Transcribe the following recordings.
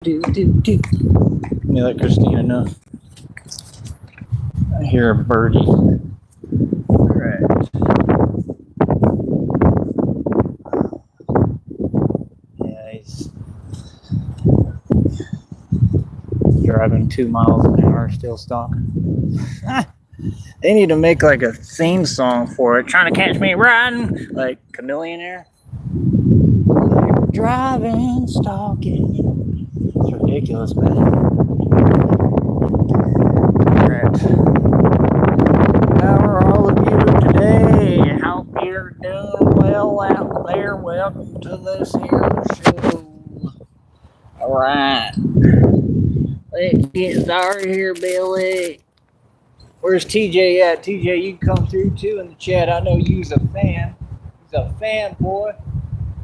do. Let me let Christina know. I hear a birdie. Alright. Yeah, he's driving 2 miles an hour, still stalking. They need to make like a theme song for it. Trying to catch me riding, like Chameleonaire. Like, driving, stalking. It's ridiculous, man. Alright. How are all of you today? Hope you're doing well out there. Welcome to this here show. Alright. Let's get started here, Billy. Where's TJ at? TJ, you can come through too in the chat. I know you's a fan. He's a fan, boy.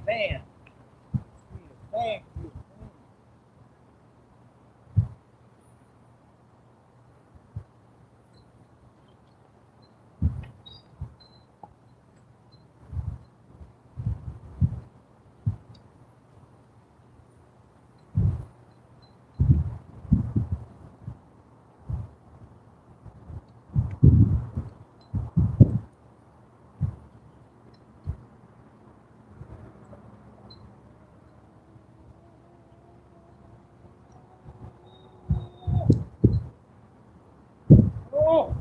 Fan. He's a fan. Oh.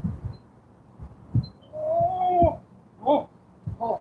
Oh. Oh. Oh.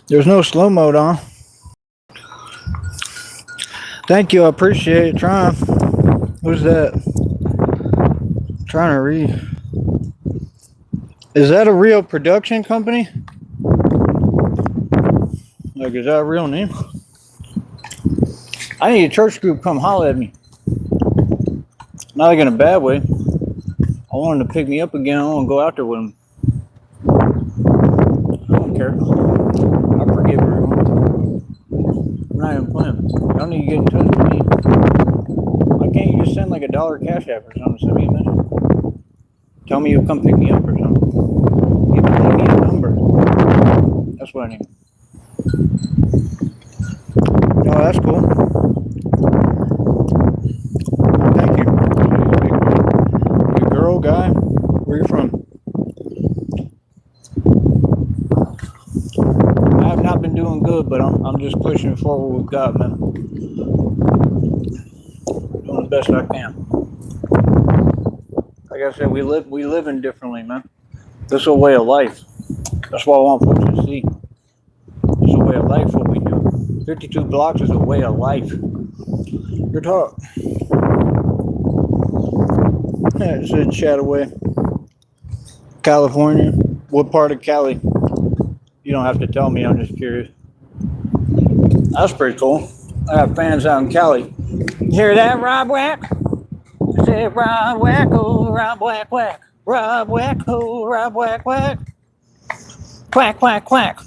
There's no slow mode on. Thank you, I appreciate it. Trying. Who's that? I'm trying to read. Is that a real production company? Like, is that a real name? I need a church group come holler at me. Not like in a bad way. I want them to pick me up again. I want to go out there with them. I don't care. I forgive everyone. I'm not even playing. Y'all need to get in touch with me. Why can't you just send like $1 cash app or something? Send me a message. Tell me you'll come pick me up or something. Give me a number. That's what I need. that's cool. Thank you. Big girl, guy. Where you from? I have not been doing good, but I'm just pushing forward with God, man. Doing the best I can. Like I said, we living differently, man. This is a way of life. That's what I want folks to see. It's a way of life what we do. 52 blocks is a way of life. Your talk. Yeah, it's in Shadowway, California. What part of Cali? You don't have to tell me, I'm just curious. That's pretty cool. I have fans out in Cali. You hear that, Rob Whack? I said, Rob Whack, oh, Rob Whack, whack. Rob Whack, oh, Rob Whack, whack. Quack, quack, quack.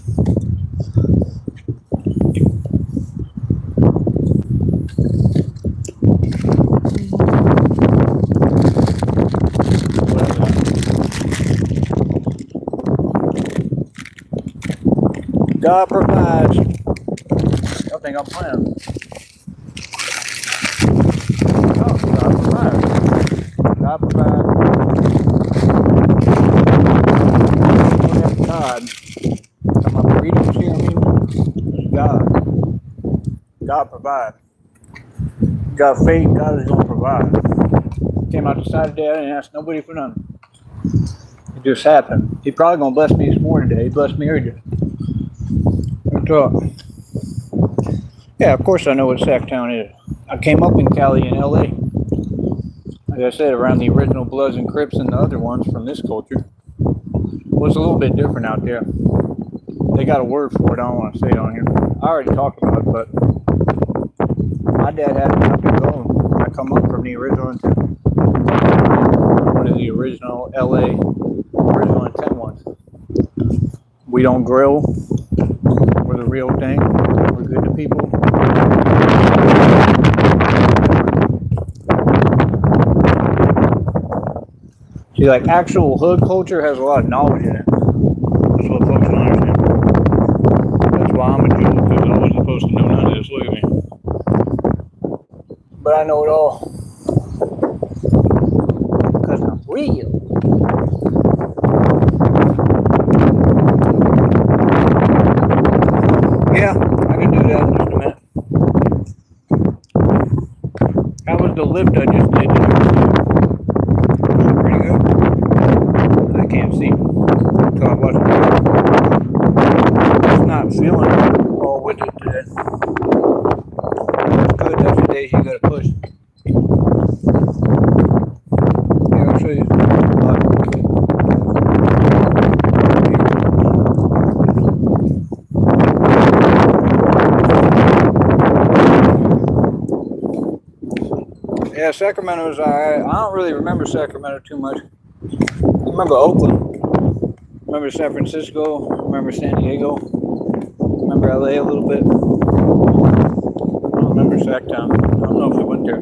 God provides. Y'all think I'm playing? Oh, God provides. God provides. God. Come up readings here, God. God provides. Got faith, God is going to provide. Came out the side of the day, I didn't ask nobody for nothing. It just happened. He probably going to bless me this morning today. He blessed me every day. Yeah, of course I know what Sacktown is. I came up in Cali in LA. Like I said, around the original Bloods and Crips and the other ones from this culture. Well, it's a little bit different out there. They got a word for it. I don't want to say it on here. I already talked about it, but my dad had it up and going. I come up from the original intent. One of the original LA original intent ones. We don't grill. We're the real thing. We're good to people. See, like actual hood culture has a lot of knowledge in it. That's what folks don't understand. That's why I'm a Jew, because I wasn't supposed to know none of this. Look at me. But I know it all. Because I'm real. Yeah, I can do that in just a minute. How was the lift I just did? Pretty good. I can't see. So I wasn't. Just not feeling all with it today. It's good. That's the days you gotta push. Yeah, I'll show you. Yeah, Sacramento's alright. I don't really remember Sacramento too much. I remember Oakland. I remember San Francisco. I remember San Diego. I remember LA a little bit. I don't remember Sacktown. I don't know if we went there.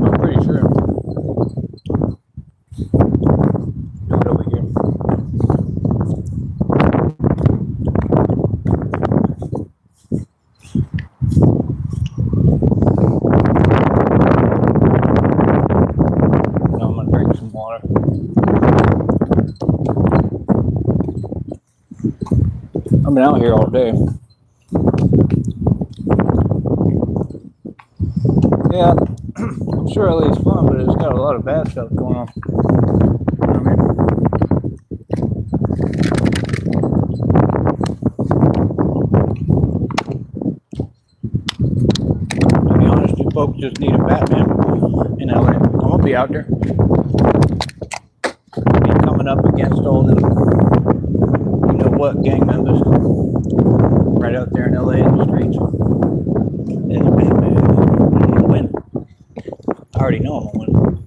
I'm pretty sure. Do it over here. Now I'm gonna drink some water. I've been out here all day. Yeah, I'm sure LA's fun, but it's got a lot of bad stuff going on. You know what I mean? To be honest, you folks just need a Batman in LA. I'm gonna be out there. Be coming up against all them, you know what, gang members. Right out there in LA in the streets. Yeah, Batman. I'm gonna win. I already know I'm gonna win.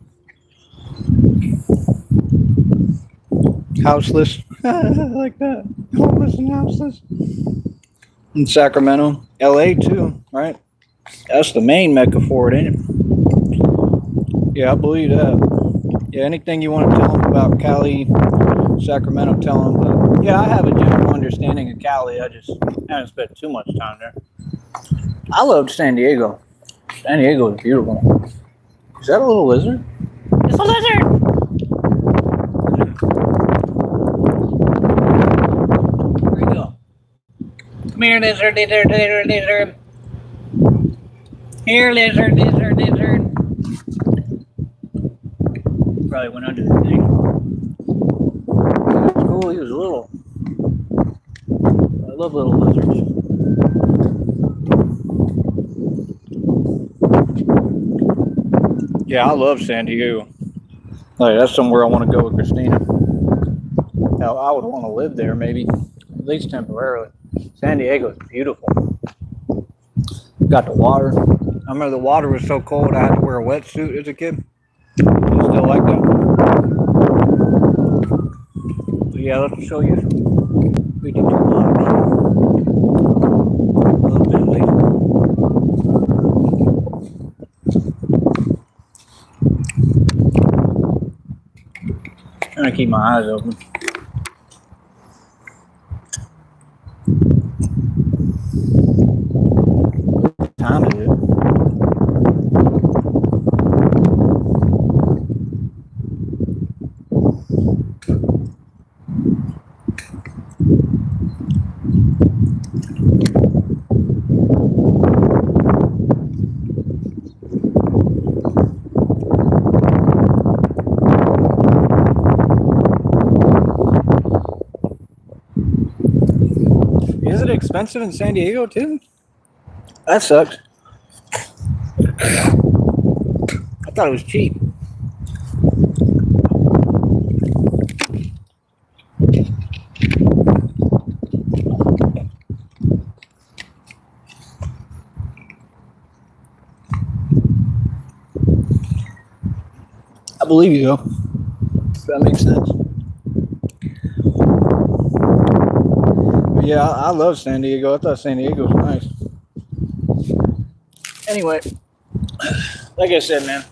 Houseless. I like that. Homeless and houseless. In Sacramento. LA too, right? That's the main mecca for it, ain't it? Yeah, I believe that. Yeah, anything you want to tell them about Cali, Sacramento, tell them. But Yeah, I have a general understanding of Cali. I just haven't spent too much time there. I loved San Diego. San Diego is beautiful. Is that a little lizard? It's a lizard! Where you go? Come here, lizard, lizard, lizard, lizard. Here, lizard, lizard, lizard. Probably went under the thing. That's cool, he was little. I love little lizards. Yeah, I love San Diego. Like, that's somewhere I want to go with Christina. Hell, I would want to live there, maybe, at least temporarily. San Diego is beautiful. Got the water. I remember the water was so cold I had to wear a wetsuit as a kid. I still like that. But yeah, let's show you 52 blocks. A little bit later. Trying to keep my eyes open. What time is it? Is it expensive in San Diego too? That sucks. I thought it was cheap. I believe you though. If that makes sense. But yeah, I love San Diego. I thought San Diego was nice. Anyway, like I said, man,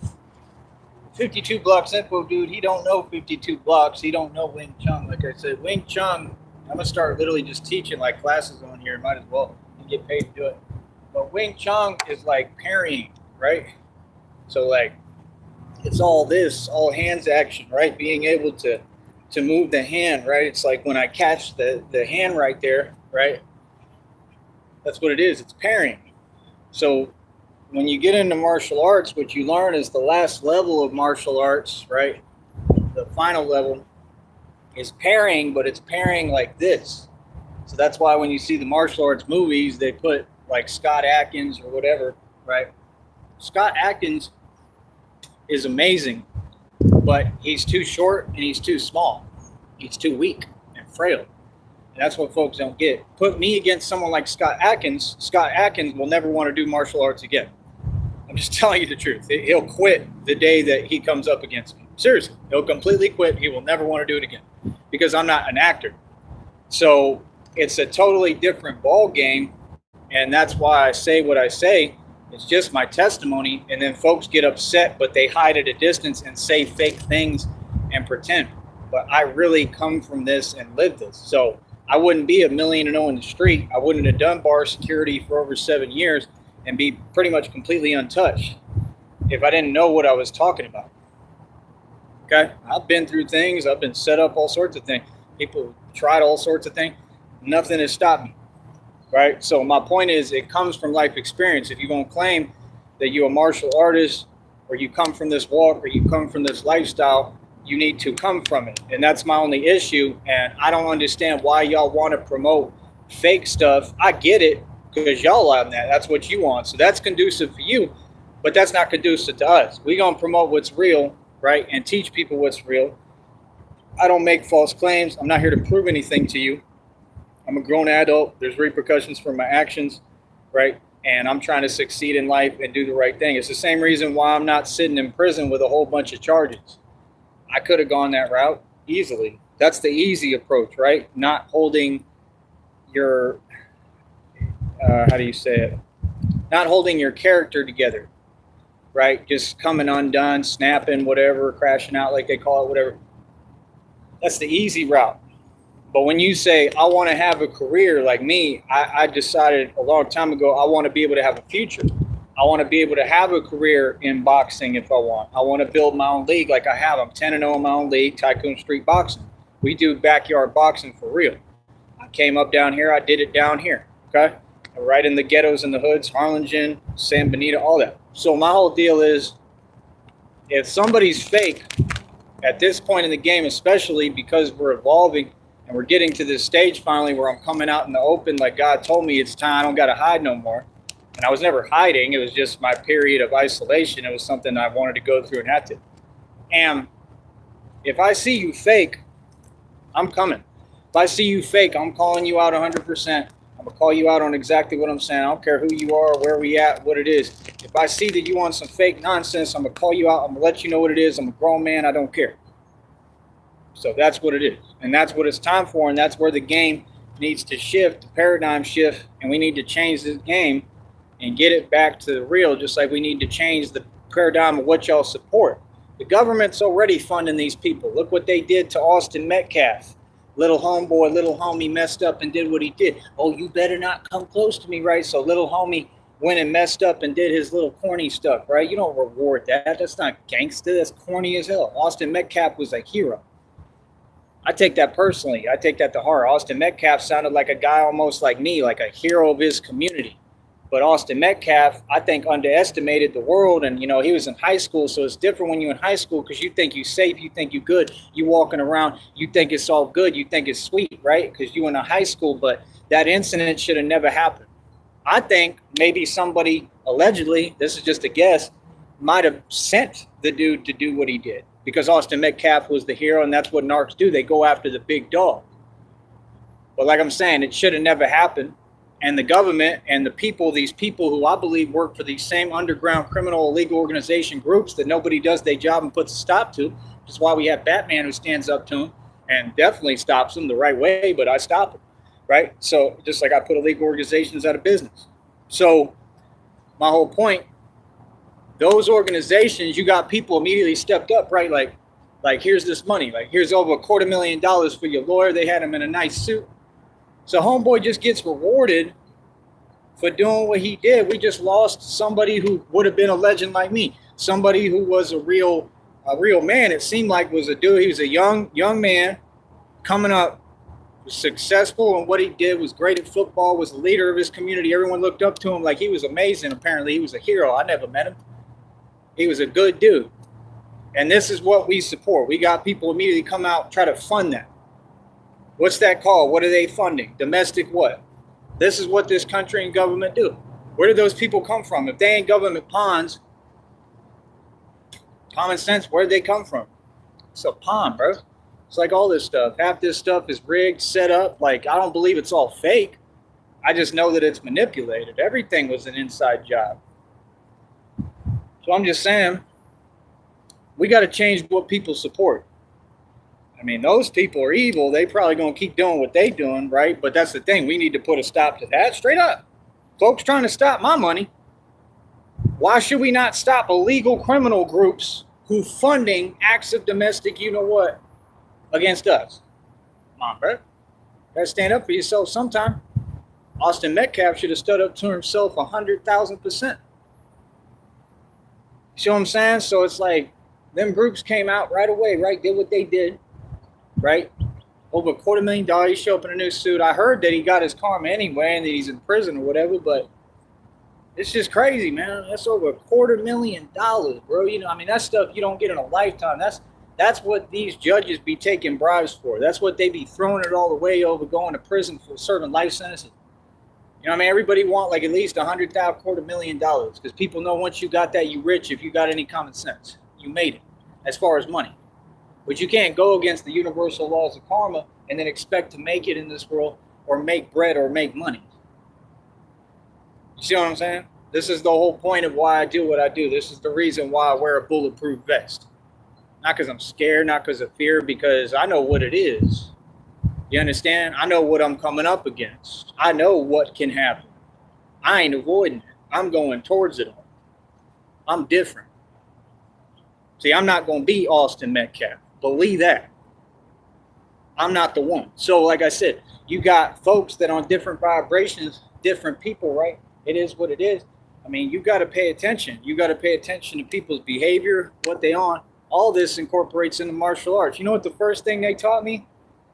52 blocks info, dude. He don't know 52 blocks. He don't know Wing Chun. Like I said, Wing Chun, I'm gonna start literally just teaching like classes on here. Might as well and get paid to do it. But Wing Chun is like parrying, right? So like, it's all this, all hands action, right? Being able to move the hand, right? It's like when I catch the hand right there, right? That's what it is. It's parrying. So when you get into martial arts, what you learn is the last level of martial arts, right? The final level is parrying, but it's parrying like this. So that's why when you see the martial arts movies, they put like Scott Adkins or whatever, right? Scott Adkins is amazing, but he's too short and he's too small. He's too weak and frail. And that's what folks don't get. Put me against someone like Scott Adkins will never want to do martial arts again. I'm just telling you the truth. He'll quit the day that he comes up against me. Seriously, he'll completely quit. He will never want to do it again because I'm not an actor. So it's a totally different ball game. And that's why I say what I say. It's just my testimony. And then folks get upset, but they hide at a distance and say fake things and pretend. But I really come from this and live this. So I wouldn't be $1 million and 0 in the street. I wouldn't have done bar security for over 7 years and be pretty much completely untouched if I didn't know what I was talking about. Okay? I've been through things. I've been set up all sorts of things. People tried all sorts of things. Nothing has stopped me. Right? So my point is, it comes from life experience. If you're going to claim that you're a martial artist or you come from this walk or you come from this lifestyle, you need to come from it. And that's my only issue. And I don't understand why y'all want to promote fake stuff. I get it because y'all on that. That's what you want. So that's conducive for you, but that's not conducive to us. We're going to promote what's real, right? And teach people what's real. I don't make false claims. I'm not here to prove anything to you. I'm a grown adult. There's repercussions for my actions, right? And I'm trying to succeed in life and do the right thing. It's the same reason why I'm not sitting in prison with a whole bunch of charges. I could have gone that route easily. That's the easy approach, right? Not holding your, how do you say it? Not holding your character together, right? Just coming undone, snapping, whatever, crashing out like they call it, whatever. That's the easy route. But when you say, I want to have a career like me, I decided a long time ago, I want to be able to have a future. I want to be able to have a career in boxing if I want. I want to build my own league like I have. I'm 10-0 in my own league, Tycoon Street Boxing. We do backyard boxing for real. I came up down here. I did it down here, okay? Right in the ghettos and the hoods, Harlingen, San Benito, all that. So my whole deal is, if somebody's fake at this point in the game, especially because we're evolving and we're getting to this stage finally where I'm coming out in the open like God told me it's time, I don't got to hide no more. And I was never hiding. It was just my period of isolation. It was something I wanted to go through and had to. And if I see you fake, I'm coming. If I see you fake, I'm calling you out 100%. I'm going to call you out on exactly what I'm saying. I don't care who you are, where we at, what it is. If I see that you want some fake nonsense, I'm going to call you out. I'm going to let you know what it is. I'm a grown man. I don't care. So that's what it is. And that's what it's time for. And that's where the game needs to shift, the paradigm shift. And we need to change this game and get it back to the real, just like we need to change the paradigm of what y'all support. The government's already funding these people. Look what they did to Austin Metcalf. Little homeboy, little homie messed up and did what he did. Oh, you better not come close to me, right? So little homie went and messed up and did his little corny stuff, right? You don't reward that. That's not gangster. That's corny as hell. Austin Metcalf was a hero. I take that personally. I take that to heart. Austin Metcalf sounded like a guy almost like me, like a hero of his community. But Austin Metcalf, I think, underestimated the world. And, you know, he was in high school. So it's different when you're in high school because you think you're safe. You think you're good. You walking around. You think it's all good. You think it's sweet, right? Because you in a high school. But that incident should have never happened. I think maybe somebody, allegedly, this is just a guess, might have sent the dude to do what he did. Because Austin Metcalf was the hero. And that's what narcs do. They go after the big dog. But like I'm saying, it should have never happened. And the government and the people, these people who I believe work for these same underground criminal illegal organization groups that nobody does their job and puts a stop to, which is why we have Batman who stands up to them and definitely stops them the right way, but I stop them, right? So just like I put illegal organizations out of business. So my whole point, those organizations, you got people immediately stepped up, right? Like here's this money, like here's over $250,000 for your lawyer. They had him in a nice suit. So homeboy just gets rewarded for doing what he did. We just lost somebody who would have been a legend like me, somebody who was a real man. It seemed like was a dude. He was a young man coming up, was successful, and what he did was great at football. Was the leader of his community. Everyone looked up to him like he was amazing. Apparently, he was a hero. I never met him. He was a good dude, and this is what we support. We got people immediately come out try to fund that. What's that called? What are they funding? Domestic what? This is what this country and government do. Where do those people come from? If they ain't government pawns, common sense, where'd they come from? It's a pawn, bro. It's like all this stuff. Half this stuff is rigged, set up. Like, I don't believe it's all fake. I just know that it's manipulated. Everything was an inside job. So I'm just saying, we got to change what people support. I mean, those people are evil. They probably going to keep doing what they doing, right? But that's the thing. We need to put a stop to that straight up. Folks trying to stop my money. Why should we not stop illegal criminal groups who funding acts of domestic you-know-what against us? Come on, bro. Gotta stand up for yourself sometime. Austin Metcalf should have stood up to himself 100,000%. See what I'm saying? So it's like them groups came out right away, right? Did what they did. Right? Over $250,000, he showed up in a new suit. I heard that he got his karma anyway and that he's in prison or whatever, but it's just crazy, man. That's over $250,000, bro. You know, I mean, that's stuff you don't get in a lifetime. That's what these judges be taking bribes for. That's what they be throwing it all the way over, going to prison for serving life sentences. You know what I mean? Everybody want like at least $250,000 because people know once you got that, you rich if you got any common sense. You made it as far as money. But you can't go against the universal laws of karma and then expect to make it in this world or make bread or make money. You see what I'm saying? This is the whole point of why I do what I do. This is the reason why I wear a bulletproof vest. Not because I'm scared, not because of fear, because I know what it is. You understand? I know what I'm coming up against. I know what can happen. I ain't avoiding it. I'm going towards it all. I'm different. See, I'm not going to be Austin Metcalf. Believe that. I'm not the one. So like I said, you got folks that on different vibrations, different people, right? It is what it is. I mean, you got to pay attention. You got to pay attention to people's behavior, what they on. All this incorporates into martial arts. You know what the first thing they taught me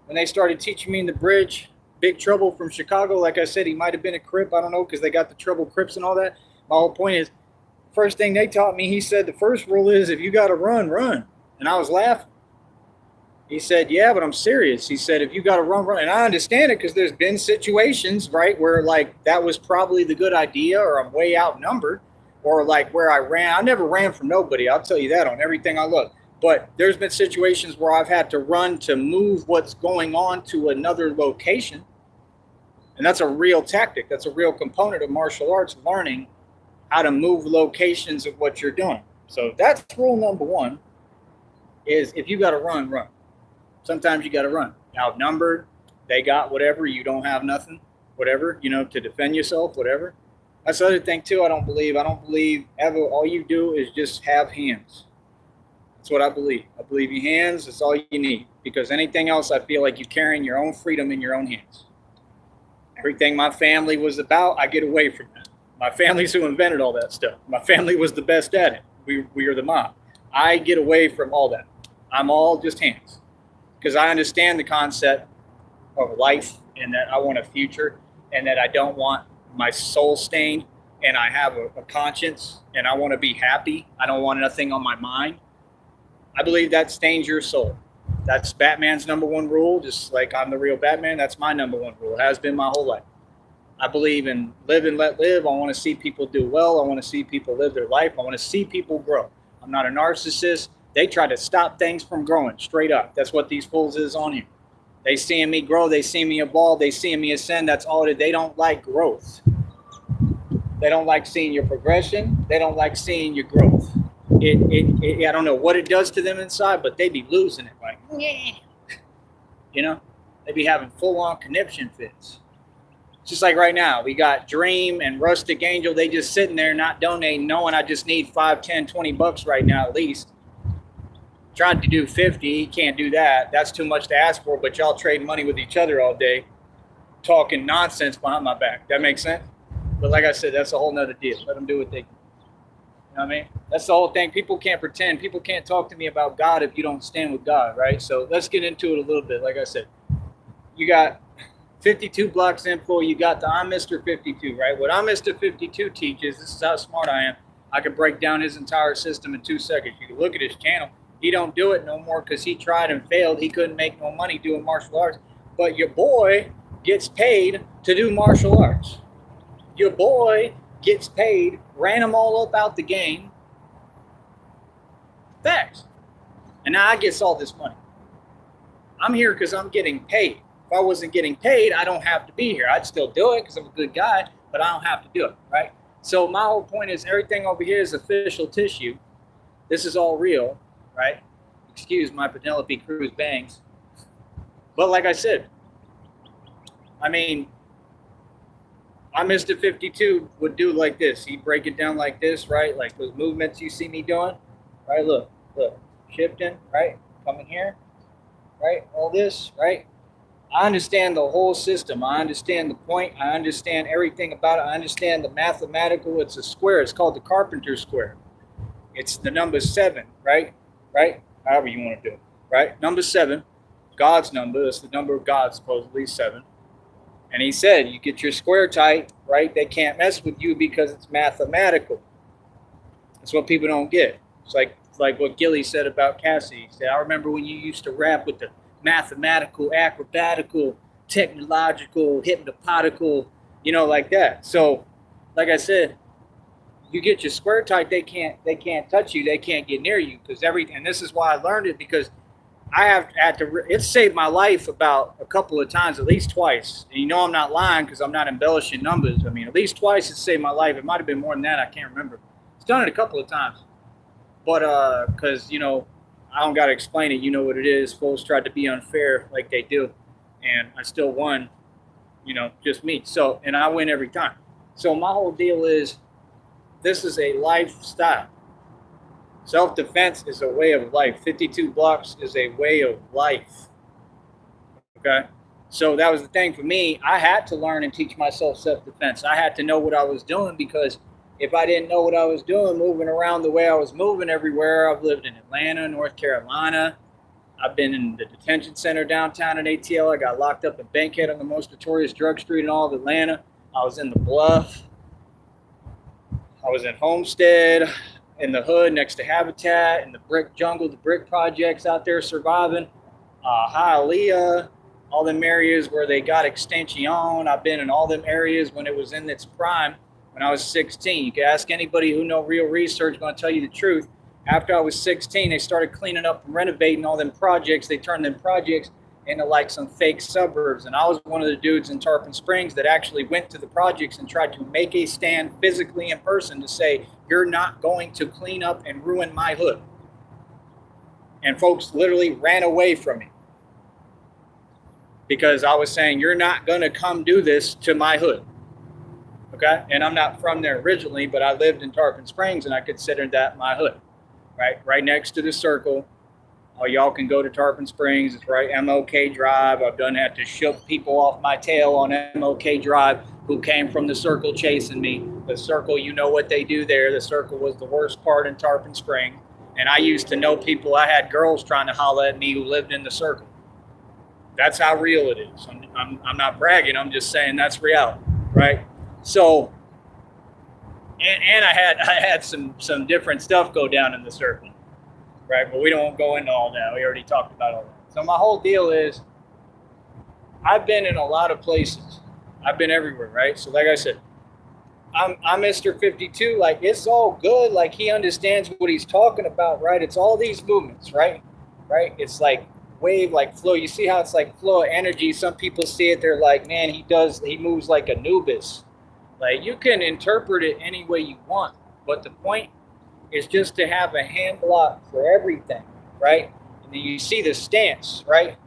when they started teaching me in the bridge? Big Trouble from Chicago. Like I said, he might have been a Crip. I don't know, because they got the Trouble Crips and all that. My whole point is, first thing they taught me, he said the first rule is if you got to run, run. And I was laughing. He said, yeah, but I'm serious. He said, if you got to run, run. And I understand it because there's been situations, right, where like that was probably the good idea, or I'm way outnumbered, or like where I ran. I never ran from nobody. I'll tell you that on everything I look. But there's been situations where I've had to run to move what's going on to another location. And that's a real tactic. That's a real component of martial arts, learning how to move locations of what you're doing. So that's rule number one, is if you got to run, run. Sometimes you got to run. Outnumbered, they got whatever, you don't have nothing, whatever, you know, to defend yourself, whatever. That's the other thing too. I don't believe ever all you do is just have hands. That's what I believe. I believe your hands is all you need, because anything else, I feel like you're carrying your own freedom in your own hands. Everything my family was about, I get away from that. My family's who invented all that stuff. My family was the best at it. We are the mob. I get away from all that. I'm all just hands, because I understand the concept of life, and that I want a future, and that I don't want my soul stained, and I have a conscience, and I want to be happy. I don't want nothing on my mind. I believe that stains your soul. That's Batman's number one rule. Just like I'm the real Batman, that's my number one rule. It has been my whole life. I believe in live and let live. I want to see people do well. I want to see people live their life. I want to see people grow. I'm not a narcissist. They try to stop things from growing, straight up. That's what these fools is on here. They seeing me grow. They see me evolve. They seeing me ascend. That's all that. They don't like growth. They don't like seeing your progression. They don't like seeing your growth. I don't know what it does to them inside, but they be losing it. Like, you know, they be having full-on conniption fits. Just like right now, we got Dream and Rustic Angel. They just sitting there not donating, knowing I just need 5, 10, 20 bucks right now at least. Tried to do 50. He can't do that. That's too much to ask for, but y'all trade money with each other all day, talking nonsense behind my back. That makes sense? But like I said, that's a whole nother deal. Let them do what they can. You know what I mean? That's the whole thing. People can't pretend. People can't talk to me about God if you don't stand with God, right? So let's get into it a little bit. Like I said, you got 52 blocks info. You got the I'm Mr. 52, right? What I'm Mr. 52 teaches, this is how smart I am. I can break down his entire system in 2 seconds. You can look at his channel. He don't do it no more because he tried and failed. He couldn't make no money doing martial arts. But your boy gets paid to do martial arts. Your boy gets paid, ran them all up out the game. Facts. And now I get all this money. I'm here because I'm getting paid. If I wasn't getting paid, I don't have to be here. I'd still do it because I'm a good guy, but I don't have to do it, right? So my whole point is everything over here is official tissue. This is all real, right? Excuse my Penelope Cruz bangs. But like I said, I mean, I Mr. 52 would do like this. He'd break it down like this, right? Like those movements you see me doing, right? Look, shifting, right? Coming here, right? All this, right? I understand the whole system. I understand the point. I understand everything about it. I understand the mathematical. It's a square. It's called the Carpenter's square. It's the number 7, right? Right? However you want to do it, right? Number 7, God's number. That's the number of God, supposedly 7. And he said, you get your square tight, right? They can't mess with you because it's mathematical. That's what people don't get. It's like what Gilly said about Cassie. He said, I remember when you used to rap with the mathematical, acrobatical, technological, hypnopotical, you know, like that. So, like I said, you get your square tight, they can't touch you, they can't get near you, because and this is why I learned it, because I have had to, it saved my life about a couple of times, at least twice. And you know I'm not lying because I'm not embellishing numbers. I mean, at least twice it saved my life. It might have been more than that, I can't remember. It's done it a couple of times. But because, you know, I don't got to explain it. You know what it is. Folks tried to be unfair like they do. And I still won, you know, just me. So, and I win every time. So my whole deal is, this is a lifestyle. Self-defense is a way of life. 52 blocks is a way of life. Okay. So that was the thing for me. I had to learn and teach myself self-defense. I had to know what I was doing, because if I didn't know what I was doing, moving around the way I was moving everywhere, I've lived in Atlanta, North Carolina. I've been in the detention center downtown in ATL. I got locked up in Bankhead on the most notorious drug street in all of Atlanta. I was in the Bluff. I was in Homestead, in the hood next to Habitat, in the brick jungle, the brick projects out there surviving. Hialeah, all them areas where they got extension. I've been in all them areas when it was in its prime when I was 16. You can ask anybody who know real research, going to tell you the truth. After I was 16, they started cleaning up and renovating all them projects. They turned them projects into like some fake suburbs. And I was one of the dudes in Tarpon Springs that actually went to the projects and tried to make a stand physically in person to say, you're not going to clean up and ruin my hood. And folks literally ran away from me, because I was saying, you're not going to come do this to my hood. Okay? And I'm not from there originally, but I lived in Tarpon Springs, and I considered that my hood. Right next to the circle. Y'all can go to Tarpon Springs. It's right MLK Drive. I've done that to shook people off my tail on MLK Drive who came from the circle chasing me. The circle, you know what they do there. The circle was the worst part in Tarpon Springs. And I used to know people. I had girls trying to holler at me who lived in the circle. That's how real it is. I'm not bragging. I'm just saying that's reality, right? So, and I had some different stuff go down in the circle, right? But we don't go into all that. We already talked about all that. So my whole deal is, I've been in a lot of places. I've been everywhere, right? So like I said, I'm Mr. 52. Like, it's all good. Like, he understands what he's talking about, right? It's all these movements, right? Right? It's like wave, like flow. You see how it's like flow of energy. Some people see it, they're like, man, he moves like Anubis. Like, you can interpret it any way you want, but the point is just to have a hand block for everything, right? And then you see the stance, right?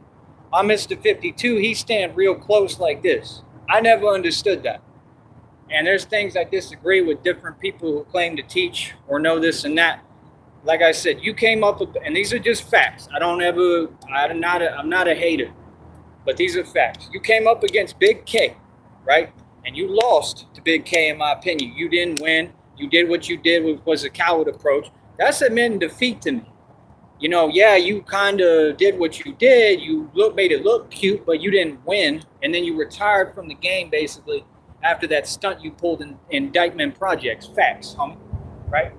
I'm Mr. 52, he stand real close like this. I never understood that. And there's things I disagree with different people who claim to teach or know this and that. Like I said, you came up with, and these are just facts. I'm not a hater, but these are facts. You came up against Big K, right? And you lost to Big K, in my opinion. You didn't win. You did what you did, which was a coward approach. That's admitting defeat to me. You know, yeah, you kind of did what you did. You made it look cute, but you didn't win. And then you retired from the game, basically, after that stunt you pulled in Dykeman Projects. Facts, homie, right?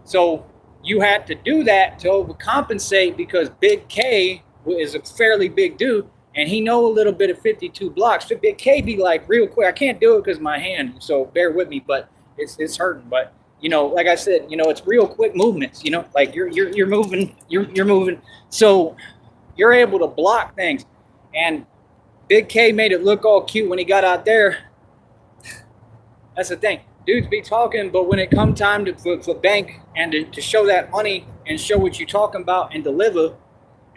So you had to do that to overcompensate, because Big K is a fairly big dude, and he know a little bit of 52 blocks. So Big K be like real quick. I can't do it because my hand, so bear with me, but it's hurting. But you know, like I said, you know, it's real quick movements. You know, like you're moving, you're moving, so you're able to block things. And Big K made it look all cute when he got out there. That's the thing. Dudes be talking, but when it come time for bank and to show that money and show what you're talking about and deliver,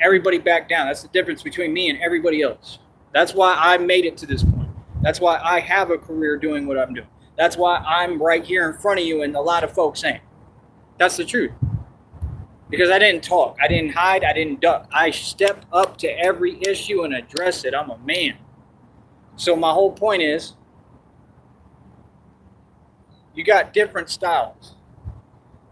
everybody back down. That's the difference between me and everybody else. That's why I made it to this point. That's why I have a career doing what I'm doing. That's why I'm right here in front of you, and a lot of folks ain't. That's the truth. Because I didn't talk. I didn't hide. I didn't duck. I stepped up to every issue and addressed it. I'm a man. So my whole point is, you got different styles.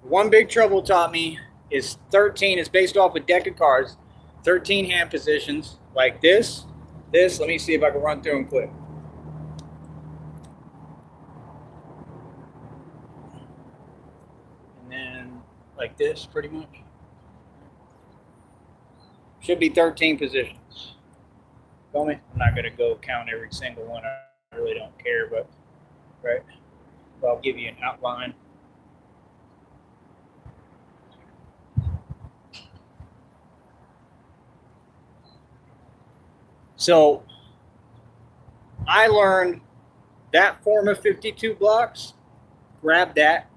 One Big Trouble taught me is 13. It's based off a deck of cards. 13 hand positions like this. Let me see if I can run through them quick. And then like this, pretty much. Should be 13 positions. Feel me? I'm not going to go count every single one. I really don't care, but right. I'll give you an outline. So I learned that form of 52 blocks. Grab that.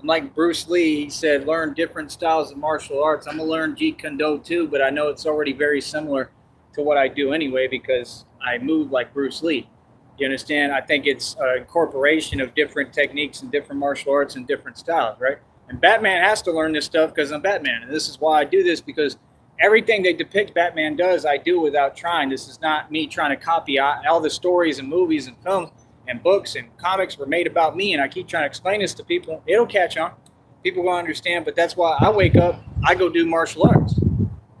I'm like Bruce Lee. He said, learn different styles of martial arts. I'm going to learn Jeet Kune Do too, but I know it's already very similar to what I do anyway, because I move like Bruce Lee. You understand? I think it's an incorporation of different techniques and different martial arts and different styles, right? And Batman has to learn this stuff because I'm Batman. And this is why I do this, because everything they depict Batman does, I do without trying. This is not me trying to copy. All the stories and movies and films and books and comics were made about me, and I keep trying to explain this to people. It'll catch on. People will understand, but that's why I wake up, I go do martial arts.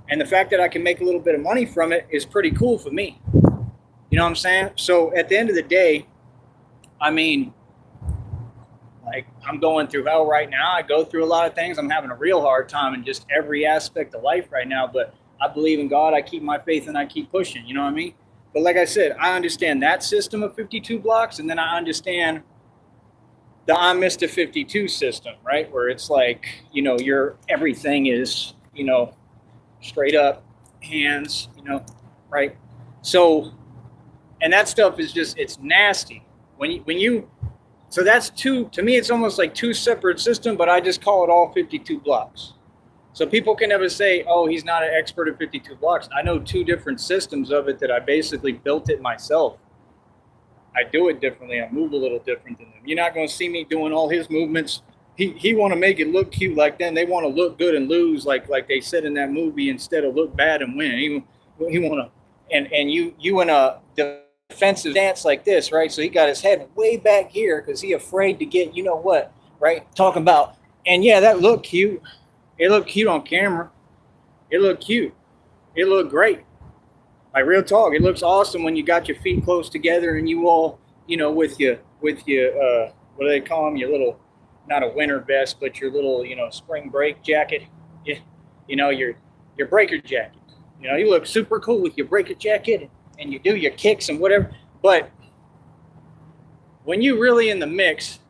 And the fact that I can make a little bit of money from it is pretty cool for me. You know what I'm saying? So at the end of the day, I mean, like, I'm going through hell right now. I go through a lot of things. I'm having a real hard time in just every aspect of life right now. But I believe in God. I keep my faith and I keep pushing. You know what I mean? But like I said, I understand that system of 52 blocks. And then I understand the I'm Mr. 52 system, right? Where it's like, you know, everything is, you know, straight up hands, you know, right? So, and that stuff is just, it's nasty. So that's to me, it's almost like two separate systems, but I just call it all 52 blocks. So people can never say, oh, he's not an expert at 52 blocks. I know two different systems of it that I basically built it myself. I do it differently. I move a little different than him. You're not going to see me doing all his movements. He want to make it look cute like them. They want to look good and lose like they said in that movie instead of look bad and win. He want to, and you in a defensive stance like this, right? So he got his head way back here because he afraid to get, you know what, right? Talking about, and yeah, that looked cute. It looked cute on camera. It looked cute. It looked great. Like, real talk, it looks awesome when you got your feet close together and you all, you know, with your what do they call them? Your little, not a winter vest, but your little, you know, spring break jacket. Yeah, you know, your breaker jacket. You know, you look super cool with your breaker jacket and you do your kicks and whatever. But when you really in the mix,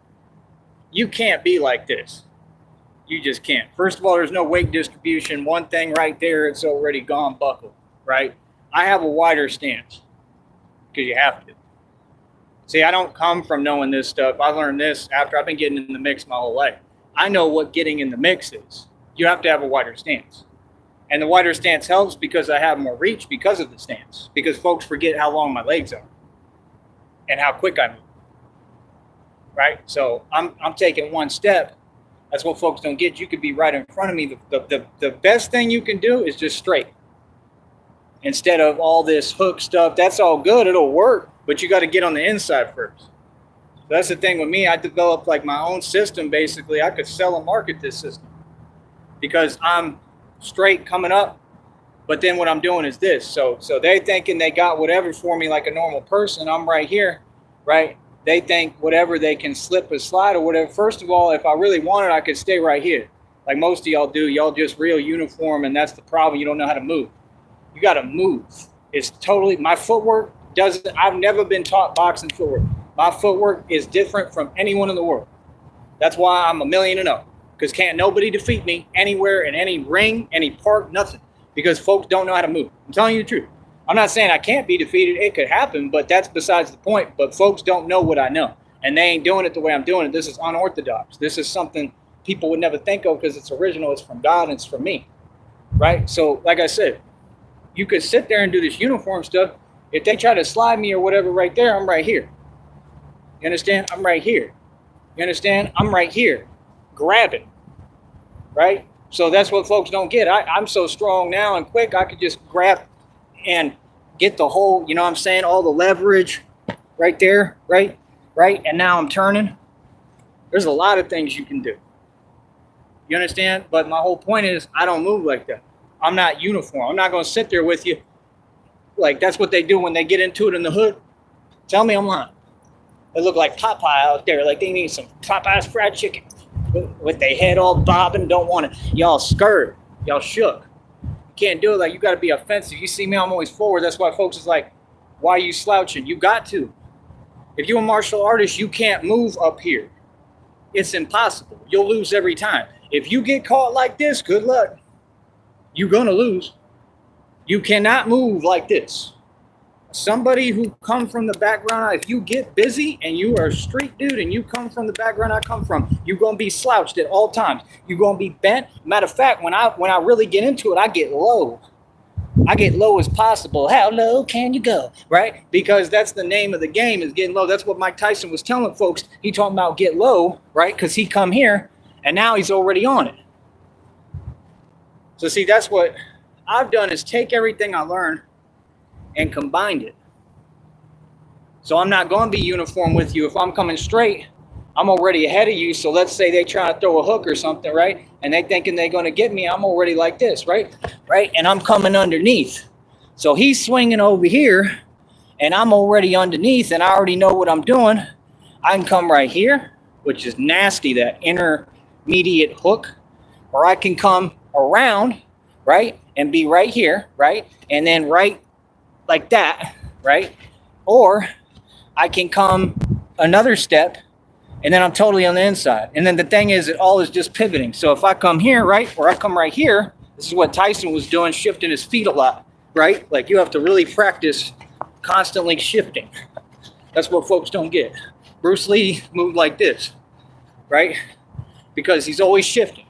you can't be like this. You just can't. First of all, there's no weight distribution. One thing right there, it's already gone buckled, right? I have a wider stance because you have to. See, I don't come from knowing this stuff. I learned this after I've been getting in the mix my whole life. I know what getting in the mix is. You have to have a wider stance. And the wider stance helps because I have more reach because of the stance. Because folks forget how long my legs are and how quick I move. Right? So I'm taking one step. That's what folks don't get. You could be right in front of me. The best thing you can do is just straight. Instead of all this hook stuff, that's all good. It'll work. But you got to get on the inside first. So that's the thing with me. I developed like my own system, basically. I could sell and market this system. Because I'm straight coming up. But then what I'm doing is this. So they thinking they got whatever for me like a normal person. I'm right here, right? They think whatever they can slip or slide or whatever. First of all, if I really wanted, I could stay right here. Like most of y'all do. Y'all just real uniform, and that's the problem. You don't know how to move. You got to move. It's totally, my footwork doesn't, I've never been taught boxing footwork. My footwork is different from anyone in the world. That's why I'm 1,000,000-0. Because can't nobody defeat me anywhere in any ring, any park, nothing. Because folks don't know how to move. I'm telling you the truth. I'm not saying I can't be defeated. It could happen, but that's besides the point. But folks don't know what I know. And they ain't doing it the way I'm doing it. This is unorthodox. This is something people would never think of because it's original. It's from God and it's from me. Right? So, like I said, you could sit there and do this uniform stuff. If they try to slide me or whatever right there, I'm right here. You understand? I'm right here. You understand? I'm right here. Grabbing. Right? So that's what folks don't get. I'm so strong now and quick, I could just grab and get the whole, you know what I'm saying, all the leverage right there, right? Right? And now I'm turning. There's a lot of things you can do. You understand? But my whole point is I don't move like that. I'm not uniform. I'm not going to sit there with you. Like, that's what they do when they get into it in the hood. Tell me I'm lying. They look like Popeye out there. Like they need some Popeye's fried chicken. With their head all bobbing. Don't want it. Y'all scared. Y'all shook. You can't do it. Like, you got to be offensive. You see me, I'm always forward. That's why folks is like, why are you slouching? You got to. If you're a martial artist, you can't move up here. It's impossible. You'll lose every time. If you get caught like this, good luck. You're going to lose. You cannot move like this. Somebody who come from the background, if you get busy and you are a street dude and you come from the background I come from, you're going to be slouched at all times. You're going to be bent. Matter of fact, when I really get into it, I get low. I get low as possible. How low can you go? Right? Because that's the name of the game, is getting low. That's what Mike Tyson was telling folks. He talking about get low, right? Because he come here and now he's already on it. So see, that's what I've done is take everything I learned and combined it. So I'm not going to be uniform with you. If I'm coming straight, I'm already ahead of you. So let's say they try to throw a hook or something, right? And they thinking they're going to get me. I'm already like this, right? Right? And I'm coming underneath. So he's swinging over here, and I'm already underneath, and I already know what I'm doing. I can come right here, which is nasty, that intermediate hook, or I can come around, right, and be right here, right, and then right like that, right, or I can come another step, and then I'm totally on the inside. And then the thing is, it all is just pivoting. So if I come here, right, or I come right here, this is what Tyson was doing, shifting his feet a lot, right? Like you have to really practice constantly shifting. That's what folks don't get. Bruce Lee moved like this, right? Because he's always shifting.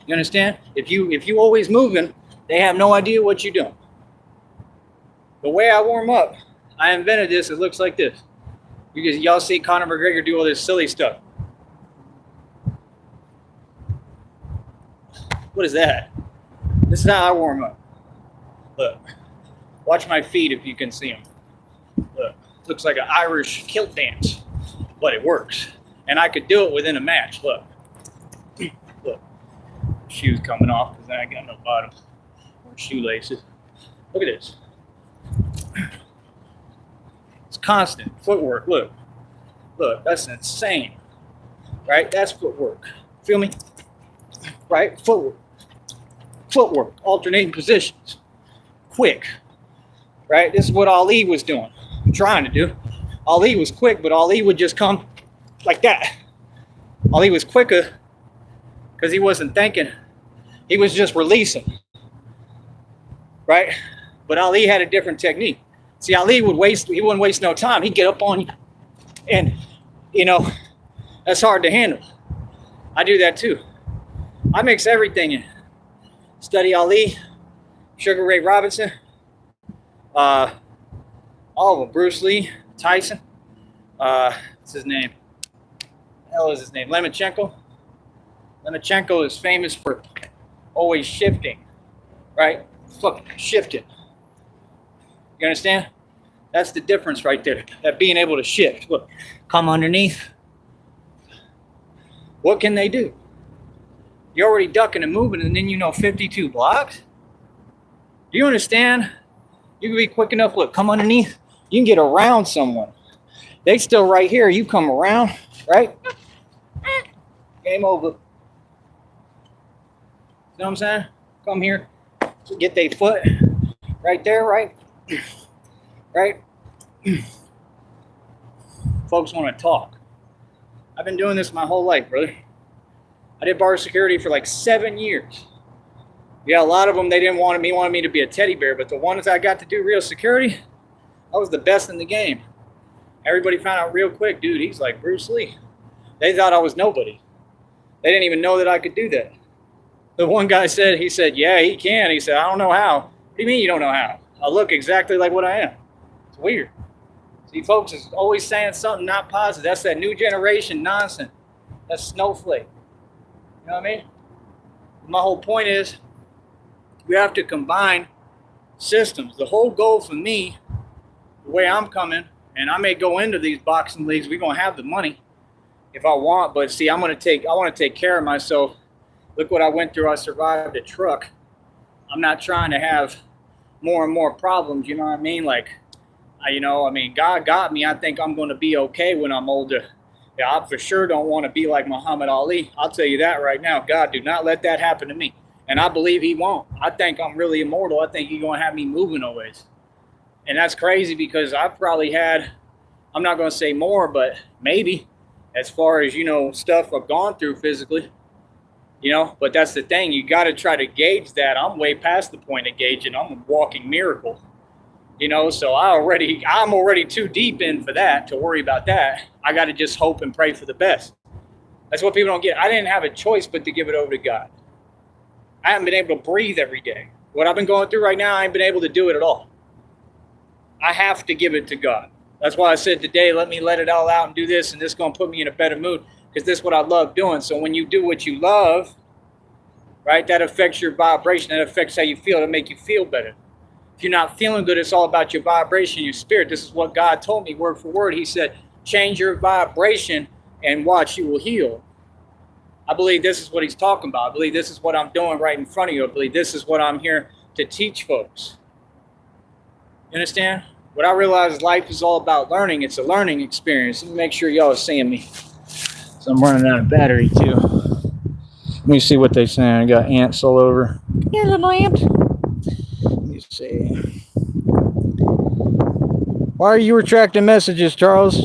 You understand? If you always moving, they have no idea what you're doing. The way I warm up, I invented this. It looks like this. Because y'all see Conor McGregor do all this silly stuff. What is that? This is how I warm up. Look. Watch my feet if you can see them. Look. Looks like an Irish kilt dance. But it works. And I could do it within a match. Look. Look. Shoes coming off because I ain't got no bottom. Or shoelaces. Look at this. It's constant footwork. Look, that's insane, right? That's footwork. Feel me? Right? Footwork, alternating positions, quick, right? This is what Ali was doing, trying to do. Ali was quick, but Ali would just come like that. Ali was quicker because he wasn't thinking. He was just releasing, right? But Ali had a different technique. See, Ali he wouldn't waste no time. He'd get up on you. And, that's hard to handle. I do that too. I mix everything in. Study Ali, Sugar Ray Robinson, all of them. Bruce Lee, Tyson, what's his name? The hell is his name? Lomachenko. Lomachenko is famous for always shifting, right? Fucking shifting. You understand? That's the difference right there. That being able to shift. Look, come underneath. What can they do? You're already ducking and moving, and then 52 blocks. Do you understand? You can be quick enough. Look, come underneath. You can get around someone. They still right here. You come around, right? Game over. You know what I'm saying? Come here. Get their foot right there, right? Right? Folks want to talk. I've been doing this my whole life, brother. I did bar security for like 7 years. Yeah, a lot of them, they wanted me to be a teddy bear, but the ones I got to do real security, I was the best in the game. Everybody found out real quick, dude, he's like Bruce Lee. They thought I was nobody. They didn't even know that I could do that. The one guy said, yeah, he can. He said, I don't know how. What do you mean you don't know how? I look exactly like what I am. It's weird. See, folks is always saying something not positive. That's that new generation nonsense. That's snowflake. You know what I mean? My whole point is we have to combine systems. The whole goal for me, the way I'm coming, and I may go into these boxing leagues, we're going to have the money if I want, but see, I want to take care of myself. Look what I went through. I survived a truck. I'm not trying to have more and more problems, you know what I mean? Like, God got me. I think I'm going to be okay when I'm older. Yeah, I for sure don't want to be like Muhammad Ali. I'll tell you that right now. God, do not let that happen to me. And I believe he won't. I think I'm really immortal. I think he's going to have me moving always. And that's crazy because I've probably had, I'm not going to say more, but maybe as far as, stuff I've gone through physically, but that's the thing. You got to try to gauge that. I'm way past the point of gauging. I'm a walking miracle. So I'm already too deep in for that to worry about that. I got to just hope and pray for the best. That's what people don't get. I didn't have a choice but to give it over to God. I haven't been able to breathe every day. What I've been going through right now, I ain't been able to do it at all. I have to give it to God. That's why I said today, let me let it all out and do this, and this is going to put me in a better mood because this is what I love doing. So when you do what you love, right? That affects your vibration. That affects how you feel. It'll make you feel better. If you're not feeling good, it's all about your vibration, your spirit. This is what God told me word for word. He said, change your vibration and watch, you will heal. I believe this is what he's talking about. I believe this is what I'm doing right in front of you. I believe this is what I'm here to teach folks. You understand? What I realize is life is all about learning. It's a learning experience. Let me make sure y'all are seeing me. So I'm running out of battery too. Let me see what they're saying. I got ants all over. Here's a little ant. Let me see. Why are you retracting messages, Charles?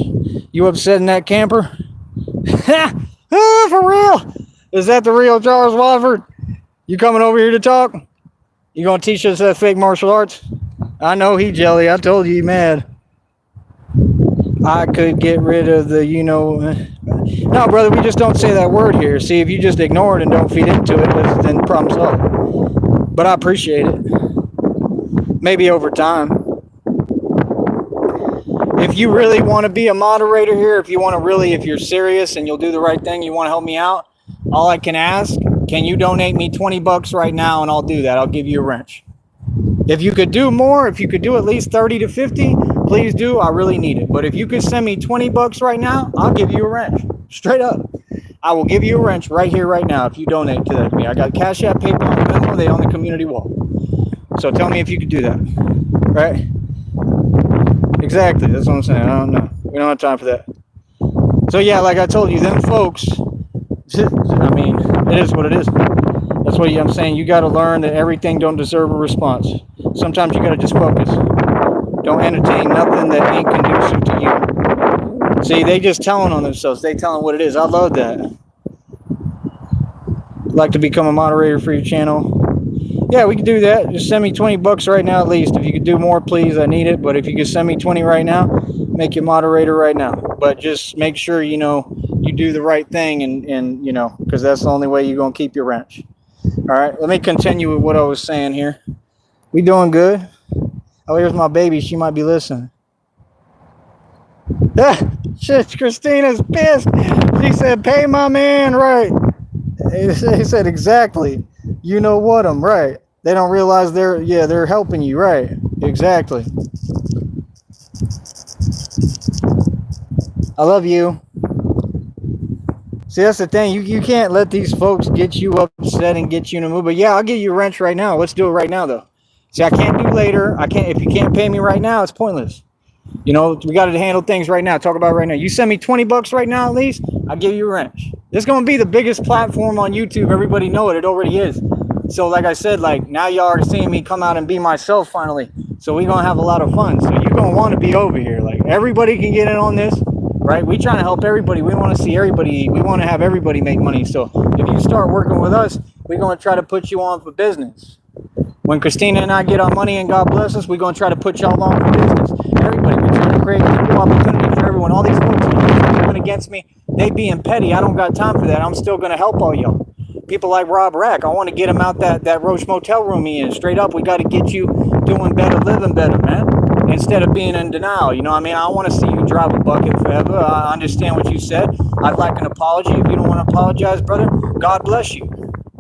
You upsetting that camper? Oh, for real? Is that the real Charles Watford? You coming over here to talk? You gonna teach us that fake martial arts? I know he jelly. I told you he mad. I could get rid of the, No, brother, we just don't say that word here. See, if you just ignore it and don't feed into it, then the problem's solved. But I appreciate it. Maybe over time. If you really want to be a moderator here, if you're serious and you'll do the right thing, you want to help me out, all I can ask, can you donate me $20 right now and I'll do that. I'll give you a wrench. If you could do more, if you could do at least 30 to 50, please do. I really need it. But if you could send me $20 right now, I'll give you a wrench. Straight up. I will give you a wrench right here, right now, if you donate to that to me. I got Cash App, PayPal, and Venmo. They on the community wall. So tell me if you could do that. Right? Exactly. That's what I'm saying. I don't know. We don't have time for that. So yeah, like I told you, them folks, I mean, it is what it is. That's what I'm saying. You got to learn that everything don't deserve a response. Sometimes you got to just focus. Don't entertain nothing that ain't conducive to you. See, they just telling on themselves. They telling what it is. I love that. Like to become a moderator for your channel. Yeah, we could do that. Just send me $20 right now at least. If you could do more, please, I need it. But if you could send me 20 right now, make you moderator right now. But just make sure, you do the right thing and because that's the only way you're going to keep your wrench. All right, let me continue with what I was saying here. We doing good. Oh, here's my baby. She might be listening. Shit, Christina's pissed. She said, pay my man, right. He said, exactly. You know what, I'm right. They don't realize they're helping you, right? Exactly. I love you. See, that's the thing. You can't let these folks get you upset and get you in a mood. But yeah, I'll give you a wrench right now. Let's do it right now, though. See, I can't do later. If you can't pay me right now, it's pointless. We got to handle things right now. Talk about it right now. You send me $20 right now, at least, I'll give you a wrench. This is going to be the biggest platform on YouTube. Everybody know it. It already is. So like I said, now y'all are seeing me come out and be myself finally. So we're going to have a lot of fun. So you're going to want to be over here. Everybody can get in on this, right? We trying to help everybody. We want to see everybody eat. We want to have everybody make money. So if you start working with us, we're going to try to put you on for business. When Christina and I get our money and God bless us, we're going to try to put y'all on for business. Everybody, we're trying to create equal opportunity for everyone. All these folks who are against me, they being petty. I don't got time for that. I'm still going to help all y'all. People like Rob Rack, I want to get him out that Roach Motel room he in. Straight up, we got to get you doing better, living better, man. Instead of being in denial, I don't want to see you drive a bucket forever. I understand what you said. I'd like an apology. If you don't want to apologize, brother, God bless you.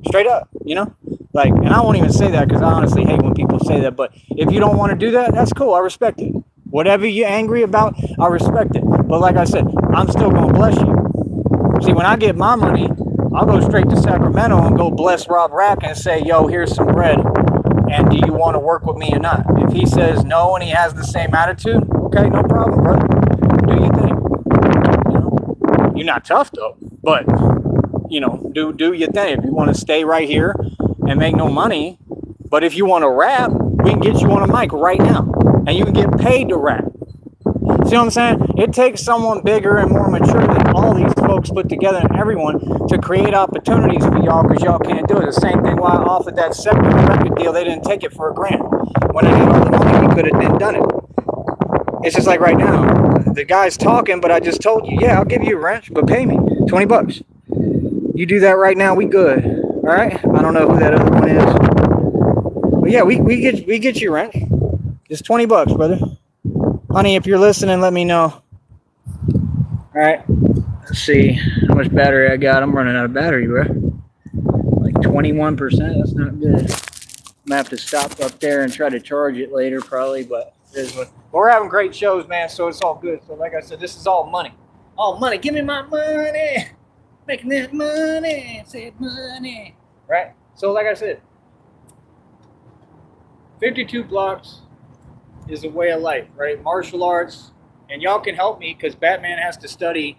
Straight up, and I won't even say that because I honestly hate when people say that. But if you don't want to do that, that's cool. I respect it. Whatever you're angry about, I respect it. But like I said, I'm still going to bless you. See, when I get my money, I'll go straight to Sacramento and go bless Rob Rack and say, yo, here's some bread. And do you want to work with me or not? If he says no and he has the same attitude, okay, no problem, brother. Do your thing. You're not tough, though. But, do your thing. If you want to stay right here and make no money, but if you want to rap, we can get you on a mic right now. And you can get paid to rap. See what I'm saying? It takes someone bigger and more mature than all these folks put together and everyone to create opportunities for y'all because y'all can't do it. The same thing why I offered that second record deal. They didn't take it for $1,000. When I had all the money, we could have done it. It's just like right now. The guy's talking, but I just told you, yeah, I'll give you a wrench, but pay me $20. You do that right now, we good. All right? I don't know who that other one is. But yeah, we get you a wrench. It's $20, brother. Honey, if you're listening, let me know. All right. Let's see how much battery I got. I'm running out of battery, bro. Like 21%. That's not good. I'm gonna have to stop up there and try to charge it later, probably. But we're having great shows, man. So it's all good. So like I said, this is all money. All money. Give me my money. Making that money. Said money. Right. So like I said, 52 blocks is a way of life, right? Martial arts, and y'all can help me because Batman has to study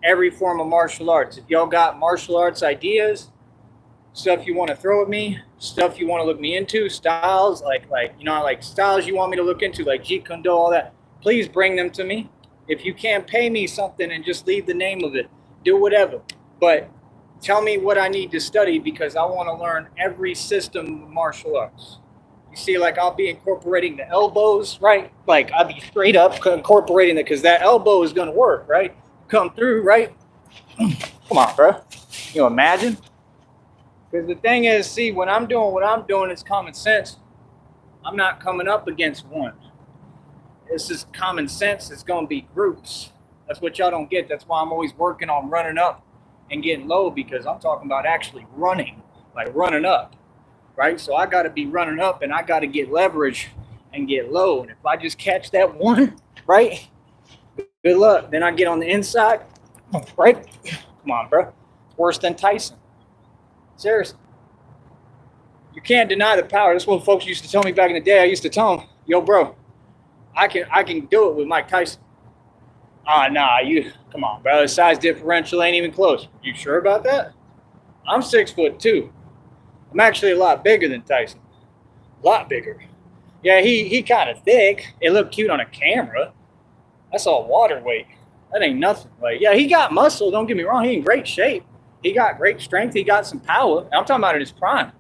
every form of martial arts. If y'all got martial arts ideas, stuff you want to throw at me, stuff you want to look me into, styles, like styles you want me to look into, like Jeet Kune Do, all that, please bring them to me. If you can't pay me something and just leave the name of it, do whatever. But tell me what I need to study because I want to learn every system of martial arts. You see, like I'll be incorporating the elbows, right? Like I'll be straight up incorporating it because that elbow is going to work, right? Come through, right? Come on, bro. You imagine? Because the thing is, see, when I'm doing what I'm doing, it's common sense. I'm not coming up against one. It's just common sense. It's going to be groups. That's what y'all don't get. That's why I'm always working on running up and getting low because I'm talking about actually running, like running up, right? So I got to be running up and I got to get leverage and get low. And if I just catch that one, right, good luck. Then I get on the inside, right? Come on, bro. It's worse than Tyson. Seriously. You can't deny the power. That's what folks used to tell me back in the day. I used to tell them, yo, bro, I can do it with Mike Tyson. Nah, you, come on, bro. The size differential ain't even close. You sure about that? I'm 6'2". I'm actually a lot bigger than Tyson. A lot bigger. Yeah, he kind of thick. It looked cute on a camera. That's all water weight. That ain't nothing. Like, yeah, he got muscle. Don't get me wrong. He in great shape. He got great strength. He got some power. I'm talking about in his prime,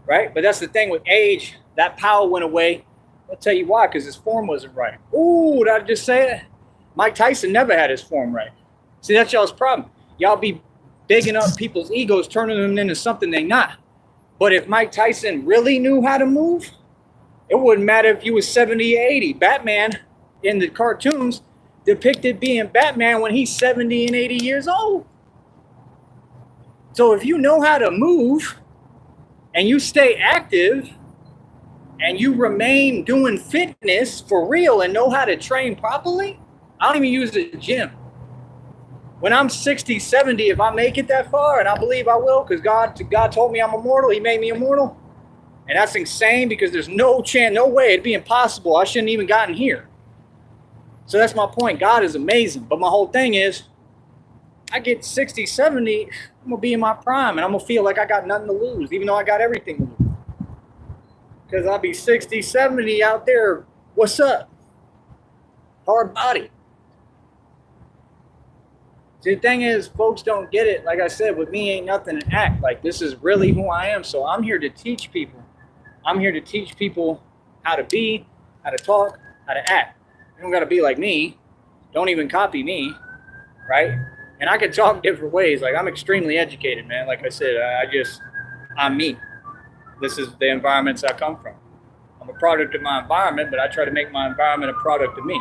right? But that's the thing with age. That power went away. I'll tell you why, because his form wasn't right. Ooh, did I just say it? Mike Tyson never had his form right. See, that's y'all's problem. Y'all be bigging up people's egos, turning them into something they not. But if Mike Tyson really knew how to move, it wouldn't matter if you was 70 or 80. Batman in the cartoons depicted being Batman when he's 70 and 80 years old. So if you know how to move and you stay active and you remain doing fitness for real and know how to train properly, I don't even use the gym. When I'm 60, 70, if I make it that far, and I believe I will, because God told me I'm immortal, he made me immortal. And that's insane because there's no chance, no way, it'd be impossible. I shouldn't even gotten here. So that's my point. God is amazing. But my whole thing is, I get 60, 70, I'm going to be in my prime, and I'm going to feel like I got nothing to lose, even though I got everything to lose. Because I'll be 60, 70 out there, what's up? Hard body. See, the thing is, folks don't get it. Like I said, with me ain't nothing to act. Like, this is really who I am. So I'm here to teach people. I'm here to teach people how to be, how to talk, how to act. You don't got to be like me. Don't even copy me, right? And I can talk different ways. Like, I'm extremely educated, man. Like I said, I'm me. This is the environments I come from. I'm a product of my environment, but I try to make my environment a product of me.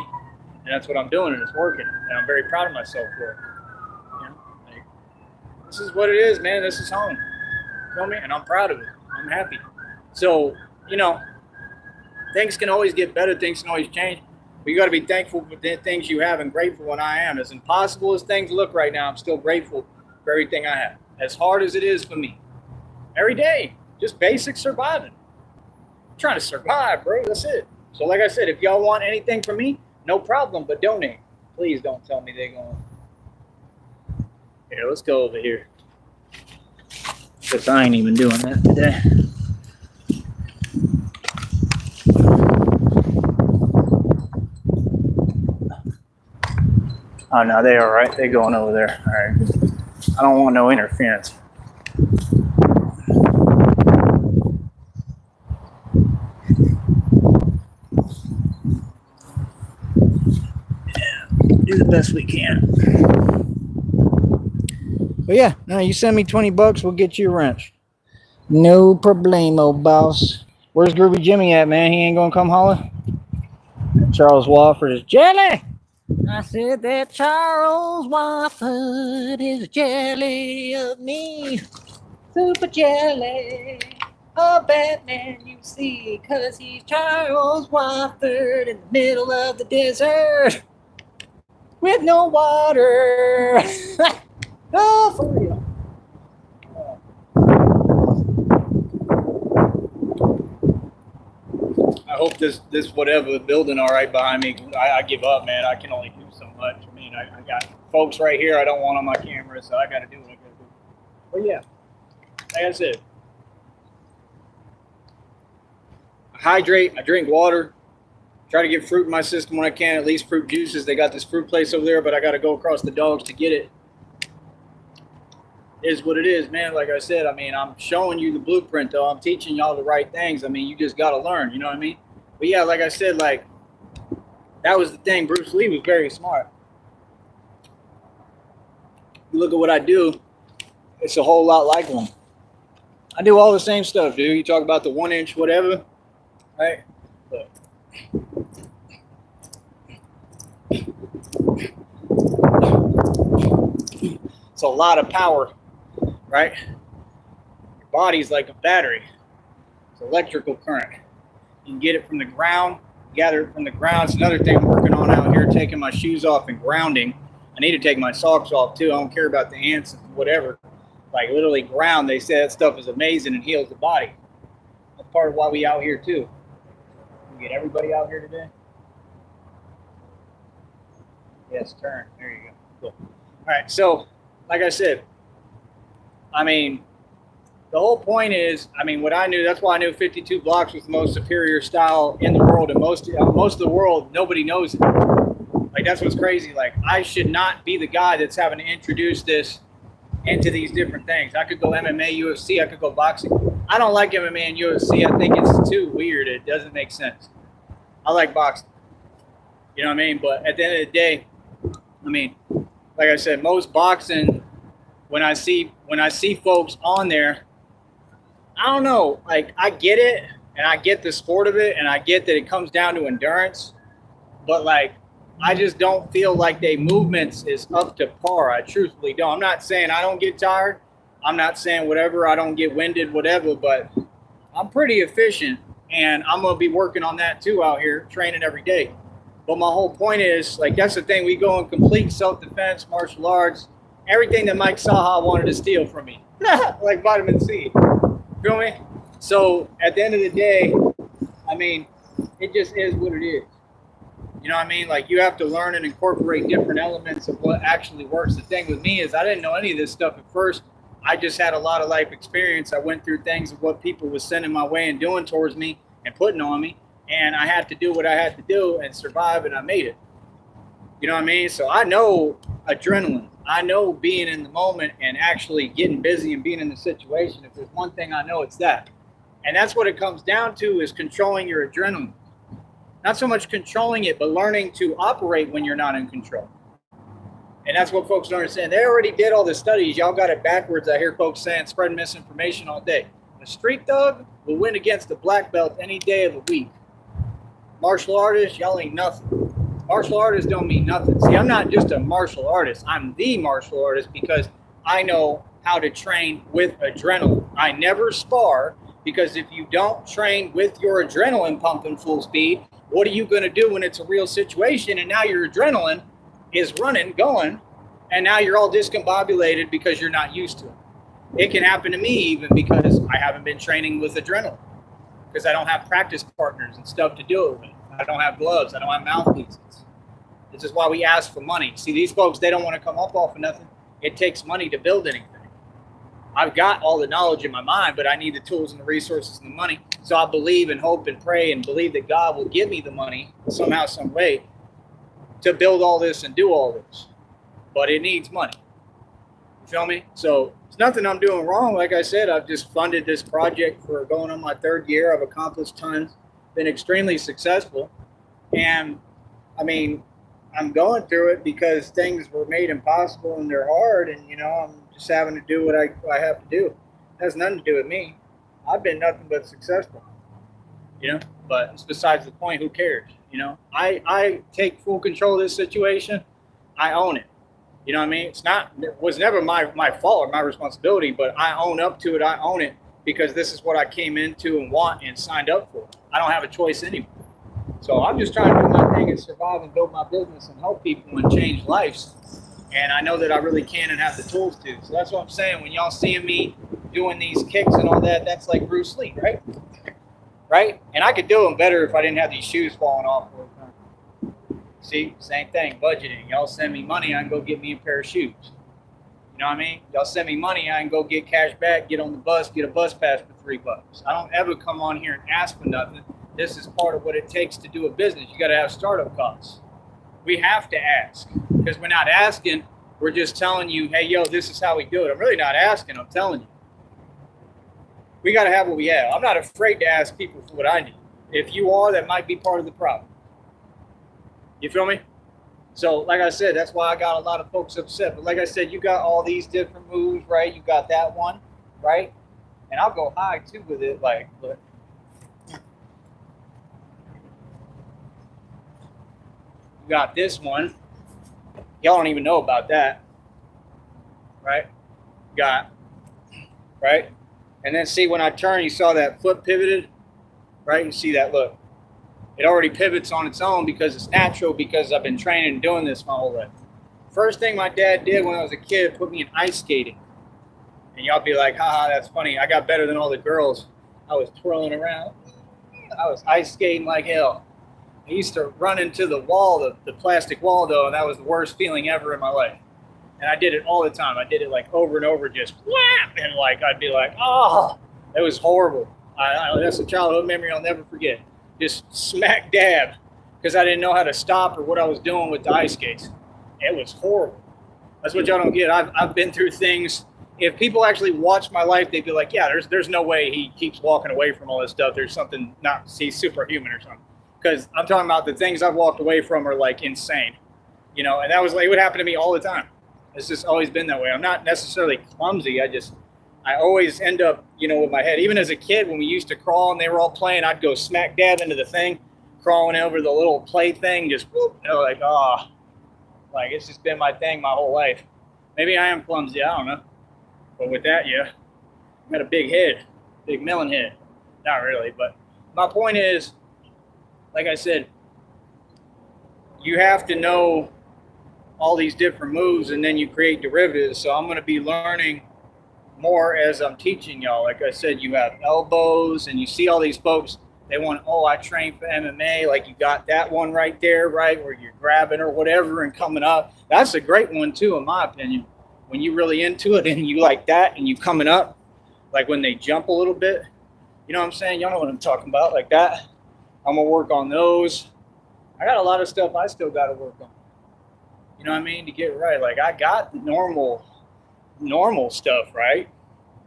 And that's what I'm doing, and it's working. And I'm very proud of myself for it. You know, like, this is what it is, man. This is home. You feel me? And I'm proud of it. I'm happy. So, you know, things can always get better. Things can always change. But you got to be thankful for the things you have and grateful when I am. As impossible as things look right now, I'm still grateful for everything I have. As hard as it is for me. Every day. Just basic surviving. I'm trying to survive, bro. That's it. So like I said, if y'all want anything from me, no problem, but donate. Please don't tell me they're going. Here, let's go over here. Because I ain't even doing that today. Oh, no, they all right. They're going over there. All right. I don't want no interference. Do the best we can. But yeah, no, you send me $20, we'll get you a wrench. No problemo, boss. Where's Groovy Jimmy at, man? He ain't gonna come holler? Charles Wofford is jelly. I said that Charles Wofford is jelly of me. Super jelly. A Batman, you see, 'cause he's Charles Wofford in the middle of the desert with no water. Oh, for real. I hope this whatever the building all right behind me. I give up, man. I can only do so much. I mean, I got folks right here I don't want on my camera, so I got to do what I got to do. But yeah, like I said, I hydrate. I drink water. Try to get fruit in my system when I can, at least fruit juices. They got this fruit place over there, but I got to go across the dogs to get it. It is what it is, man. Like I said, I mean, I'm showing you the blueprint, though. I'm teaching y'all the right things. I mean, you just got to learn, you know what I mean? But yeah, like I said, like, that was the thing. Bruce Lee was very smart. You look at what I do, it's a whole lot like him. I do all the same stuff, dude. You talk about the 1 inch, whatever, right? But it's a lot of power, right? Your body's like a battery. It's electrical current. You can get it from the ground, gather it from the ground. It's another thing I'm working on out here, taking my shoes off and grounding. I need to take my socks off too. I don't care about the ants and whatever. Like literally ground, they say that stuff is amazing and heals the body. That's part of why we out here too. We get everybody out here today. Yes, turn. There you go. Cool. All right, so like I said, I mean, the whole point is, I mean, what I knew, that's why I knew 52 blocks was the most superior style in the world. And most of the world, nobody knows it. Like, that's what's crazy. Like, I should not be the guy that's having to introduce this into these different things. I could go MMA, UFC, I could go boxing. I don't like MMA and UFC. I think it's too weird. It doesn't make sense. I like boxing. You know what I mean? But at the end of the day, I mean, like I said, most boxing, when I see folks on there, I don't know, like, I get it, and I get the sport of it, and I get that it comes down to endurance, but, like, I just don't feel like their movements is up to par. I truthfully don't. I'm not saying I don't get tired. I'm not saying whatever, I don't get winded, whatever, but I'm pretty efficient, and I'm going to be working on that, too, out here, training every day. But my whole point is, like, that's the thing. We go in complete self-defense, martial arts, everything that Mike Saha wanted to steal from me, like vitamin C. Feel me? So at the end of the day, I mean, it just is what it is. You know what I mean? Like, you have to learn and incorporate different elements of what actually works. The thing with me is I didn't know any of this stuff at first. I just had a lot of life experience. I went through things of what people was sending my way and doing towards me and putting on me. And I had to do what I had to do and survive, and I made it. You know what I mean? So I know adrenaline. I know being in the moment and actually getting busy and being in the situation. If there's one thing I know, it's that. And that's what it comes down to, is controlling your adrenaline. Not so much controlling it, but learning to operate when you're not in control. And that's what folks don't understand. They already did all the studies. Y'all got it backwards. I hear folks saying, spreading misinformation all day. A street thug will win against a black belt any day of the week. Martial artists, y'all ain't nothing. Martial artists don't mean nothing. See, I'm not just a martial artist. I'm the martial artist because I know how to train with adrenaline. I never spar because if you don't train with your adrenaline pumping full speed, what are you going to do when it's a real situation and now your adrenaline is running, going, and now you're all discombobulated because you're not used to it. It can happen to me even because I haven't been training with adrenaline, because I don't have practice partners and stuff to do it with. I don't have gloves. I don't have mouthpieces. This is why we ask for money. See, these folks, they don't want to come up off of nothing. It takes money to build anything. I've got all the knowledge in my mind, but I need the tools and the resources and the money. So I believe and hope and pray and believe that God will give me the money somehow, some way to build all this and do all this. But it needs money. You feel me? So it's nothing I'm doing wrong. Like I said, I've just funded this project for going on my 3rd year. I've accomplished tons, been extremely successful. And I mean, I'm going through it because things were made impossible and they're hard. And, you know, I'm just having to do what I have to do. It has nothing to do with me. I've been nothing but successful, you know, but it's besides the point. Who cares? You know, I take full control of this situation. I own it. You know what I mean? It was never my fault or my responsibility, but I own up to it. I own it because this is what I came into and want and signed up for. I don't have a choice anymore. So I'm just trying to do my thing and survive and build my business and help people and change lives. And I know that I really can and have the tools to. So that's what I'm saying. When y'all seeing me doing these kicks and all that, that's like Bruce Lee, right? Right? And I could do them better if I didn't have these shoes falling off all the time. See, same thing, budgeting. Y'all send me money, I can go get me a pair of shoes. You know what I mean? Y'all send me money, I can go get cash back, get on the bus, get a bus pass for $3. I don't ever come on here and ask for nothing. This is part of what it takes to do a business. You got to have startup costs. We have to ask because we're not asking. We're just telling you, hey, yo, this is how we do it. I'm really not asking. I'm telling you. We got to have what we have. I'm not afraid to ask people for what I need. If you are, that might be part of the problem. You feel me? So, like I said, that's why I got a lot of folks upset. But like I said, you got all these different moves, right? You got that one, right? And I'll go high, too, with it. Like, look. You got this one. Y'all don't even know about that, right? Got, right? And then see, when I turn, you saw that foot pivoted, right? You see that, look. It already pivots on its own because it's natural, because I've been training and doing this my whole life. First thing my dad did when I was a kid, put me in ice skating. And y'all be like, haha, that's funny. I got better than all the girls. I was twirling around. I was ice skating like hell. I used to run into the wall, the plastic wall though, and that was the worst feeling ever in my life. And I did it all the time. I did it like over and over, just whap, and like I'd be like, oh, it was horrible. That's a childhood memory I'll never forget. Just smack dab, because I didn't know how to stop or what I was doing with the ice skates. It was horrible. That's what y'all don't get. I've been through things. If people actually watch my life, they'd be like, yeah, there's no way he keeps walking away from all this stuff. There's something, he's superhuman or something. Because I'm talking about the things I've walked away from are like insane, you know, and that was like, it would happen to me all the time. It's just always been that way. I'm not necessarily clumsy. I always end up, you know, with my head. Even as a kid, when we used to crawl and they were all playing, I'd go smack dab into the thing, crawling over the little play thing, just whoop, you know, like, oh, like it's just been my thing my whole life. Maybe I am clumsy, I don't know. But with that, yeah, I got a big head, big melon head. Not really, but my point is, like I said, you have to know all these different moves and then you create derivatives. So I'm going to be learning more as I'm teaching y'all. Like I said, you have elbows and you see all these folks, they want, oh, I train for MMA. Like you got that one right there, right? Where you're grabbing or whatever and coming up. That's a great one too, in my opinion. When you're really into it and you like that and you coming up, like when they jump a little bit, you know what I'm saying? Y'all know what I'm talking about, like that. I'm going to work on those. I got a lot of stuff I still got to work on. You know what I mean? To get right. Like I got the normal stuff, right?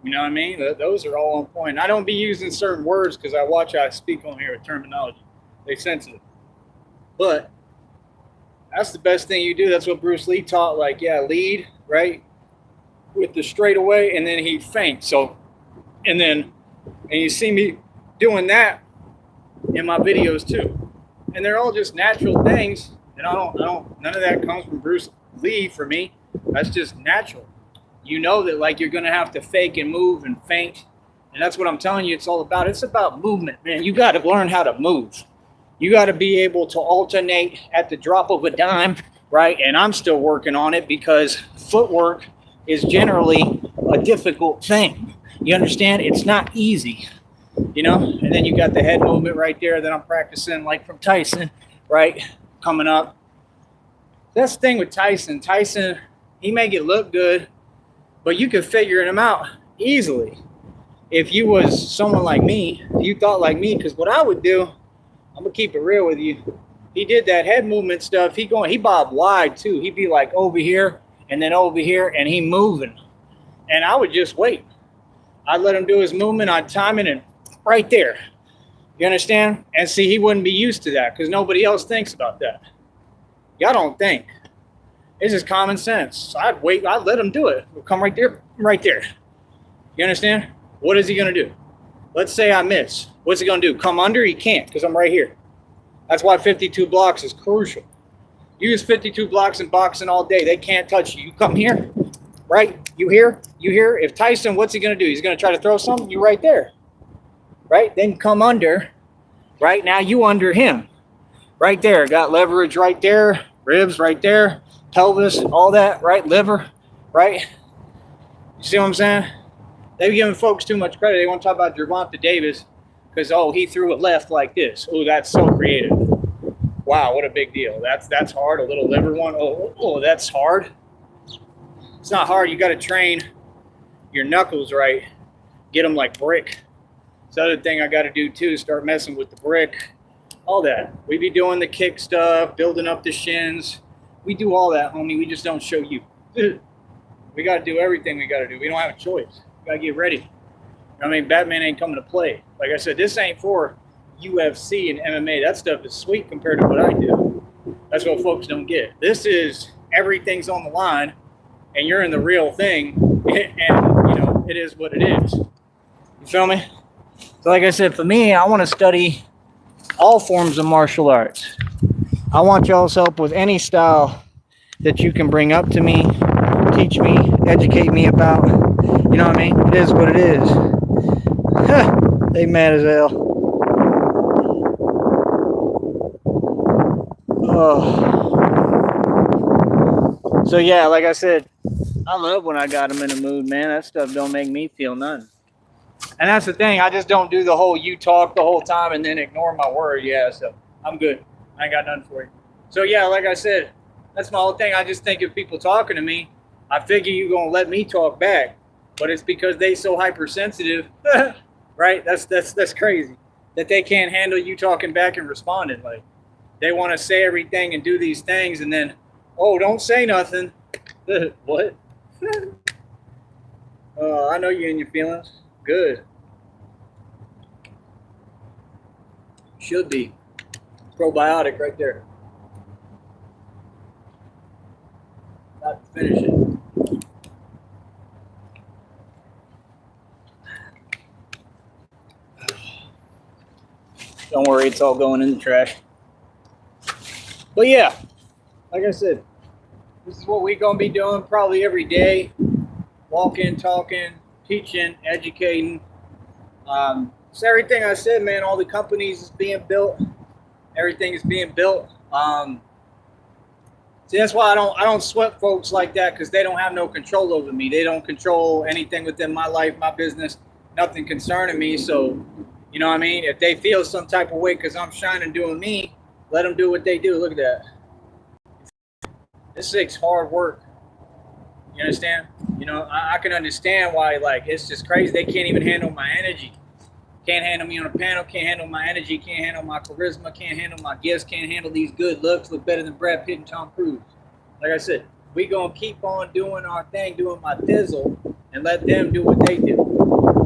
You know what I mean? Those are all on point. I don't be using certain words because I watch how I speak on here with terminology. They sensitive. But that's the best thing you do. That's what Bruce Lee taught. Like, yeah, lead, right? With the straightaway, and then he feints. So, and you see me doing that in my videos too, and they're all just natural things, and I don't none of that comes from Bruce Lee for me. That's just natural. You know that like you're gonna have to fake and move and feint, and that's what I'm telling you. It's all about. It's about movement, man. You got to learn how to move. You got to be able to alternate at the drop of a dime, right? And I'm still working on it because footwork is generally a difficult thing. You understand? It's not easy. You know, and then you got the head movement right there that I'm practicing, like from Tyson, right? Coming up. That's the thing with Tyson. Tyson, he make it look good, but you can figure him out easily. If you was someone like me, you thought like me, because what I would do, I'm gonna keep it real with you. He did that head movement stuff. He bobbed wide too. He'd be like over here and then over here, and he moving. And I would just wait. I'd let him do his movement. I'd time it and right there. You understand? And see, he wouldn't be used to that because nobody else thinks about that. Y'all don't think. It's just common sense. So I'd wait. I'd let him do it. We'll come right there, right there. You understand? What is he going to do? Let's say I miss. What's he going to do? Come under? He can't because I'm right here. That's why 52 blocks is crucial. Use 52 blocks in boxing all day. They can't touch you. You come here, right? You here? You here? If Tyson, what's he going to do? He's going to try to throw something. You right there, right? Then come under, right? Now you under him, right there. Got leverage right there, ribs right there, pelvis, all that, right? Liver, right? You see what I'm saying? They're giving folks too much credit. They want to talk about Gervonta Davis because, oh, he threw it left like this. Oh, that's so creative. Wow, what a big deal. That's hard. A little liver one. Oh, that's hard. It's not hard. You got to train your knuckles right. Get them like brick. It's the other thing I got to do too. Start messing with the brick. All that. We be doing the kick stuff, building up the shins. We do all that, homie. We just don't show you. We got to do everything we got to do. We don't have a choice. We got to get ready. I mean, Batman ain't coming to play. Like I said, this ain't for UFC and MMA. That stuff is sweet compared to what I do. That's what folks don't get. This is everything's on the line, and you're in the real thing, and you know it is what it is. You feel me? So, like I said, for me, I want to study all forms of martial arts. I want y'all's help with any style that you can bring up to me, teach me, educate me about. You know what I mean? It is what it is. They mad as hell. Oh. So yeah, like I said, I love when I got them in the mood, man. That stuff don't make me feel nothing. And that's the thing. I just don't do the whole you talk the whole time and then ignore my word. Yeah, so I'm good. I ain't got nothing for you. So yeah, like I said, that's my whole thing. I just think if people talking to me, I figure you gonna let me talk back. But it's because they so hypersensitive, right? That's crazy that they can't handle you talking back and responding. Like they want to say everything and do these things, and then, oh, don't say nothing. What? I know you're in your feelings. Good. Should be. Probiotic right there. Not to finish it. Don't worry, it's all going in the trash. But yeah, like I said, this is what we're going to be doing probably every day. Walking, talking, teaching, educating. It's everything I said, man. All the companies is being built. Everything is being built. See, that's why I don't sweat folks like that, because they don't have no control over me. They don't control anything within my life, my business, nothing concerning me. So, you know what I mean? If they feel some type of way because I'm shining doing me, let them do what they do. Look at that. This takes hard work. You understand? You know, I can understand why, like, it's just crazy. They can't even handle my energy. Can't handle me on a panel. Can't handle my energy. Can't handle my charisma. Can't handle my gifts. Can't handle these good looks. Look better than Brad Pitt and Tom Cruise. Like I said, we going to keep on doing our thing, doing my thizzle, and let them do what they do.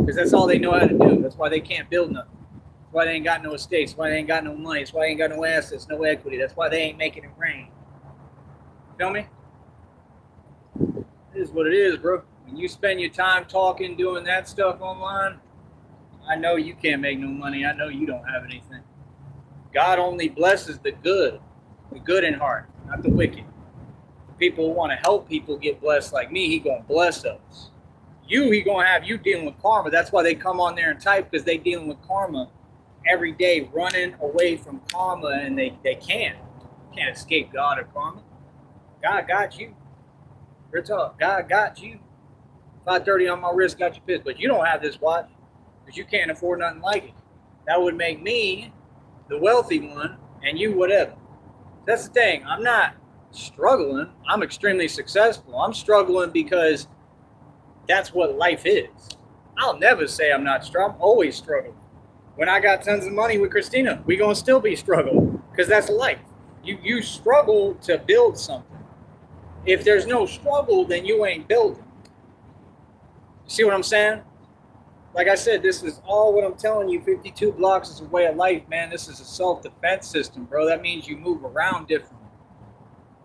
Because that's all they know how to do. That's why they can't build nothing. That's why they ain't got no estates. That's why they ain't got no money. That's why they ain't got no assets, no equity. That's why they ain't making it rain. Feel me? It is what it is, bro. When you spend your time talking, doing that stuff online, I know you can't make no money. I know you don't have anything. God only blesses the good in heart, not the wicked. People who want to help people get blessed like me, he gonna bless us. He gonna have you dealing with karma. That's why they come on there and type, because they dealing with karma every day, running away from karma, and they can't escape God or karma. God got you. Real talk. God got you. 530 on my wrist got you pissed, but you don't have this watch because you can't afford nothing like it. That would make me the wealthy one and you whatever. That's the thing. I'm not struggling. I'm extremely successful. I'm struggling because that's what life is. I'll never say I'm not struggling. I'm always struggling. When I got tons of money with Christina, we gonna still be struggling because that's life. You struggle to build something. If there's no struggle, then you ain't building. See what I'm saying? Like I said, this is all what I'm telling you. 52 blocks is a way of life, man. This is a self-defense system, bro. That means you move around differently.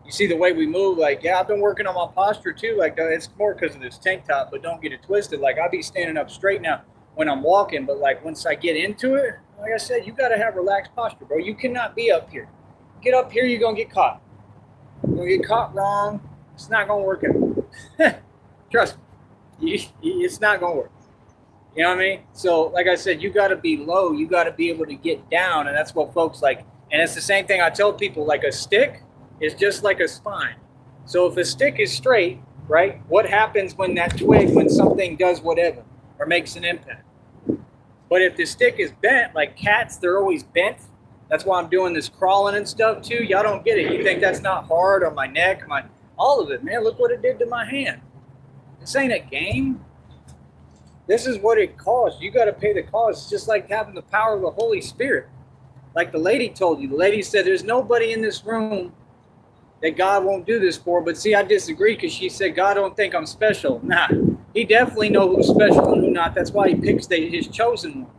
You see the way we move, like, yeah, I've been working on my posture too. Like, it's more because of this tank top, but don't get it twisted. Like, I'll be standing up straight now when I'm walking, but like once I get into it, like I said, you got to have relaxed posture, bro. You cannot be up here. Get up here, you're going to get caught. You're going to get caught wrong. It's not going to work out. Trust me. It's not going to work. You know what I mean? So, like I said, you got to be low. You got to be able to get down. And that's what folks like. And it's the same thing I tell people, like a stick is just like a spine. So if a stick is straight, right, what happens when that twig, when something does whatever or makes an impact? But if the stick is bent, like cats, they're always bent. That's why I'm doing this crawling and stuff too. Y'all don't get it. You think that's not hard on my neck, all of it, man. Look what it did to my hand. This ain't a game. This is what it costs. You got to pay the cost. It's just like having the power of the Holy Spirit. Like the lady told you. The lady said, there's nobody in this room that God won't do this for. But see, I disagree because she said, God don't think I'm special. Nah, he definitely knows who's special and who not. That's why he picks his chosen one.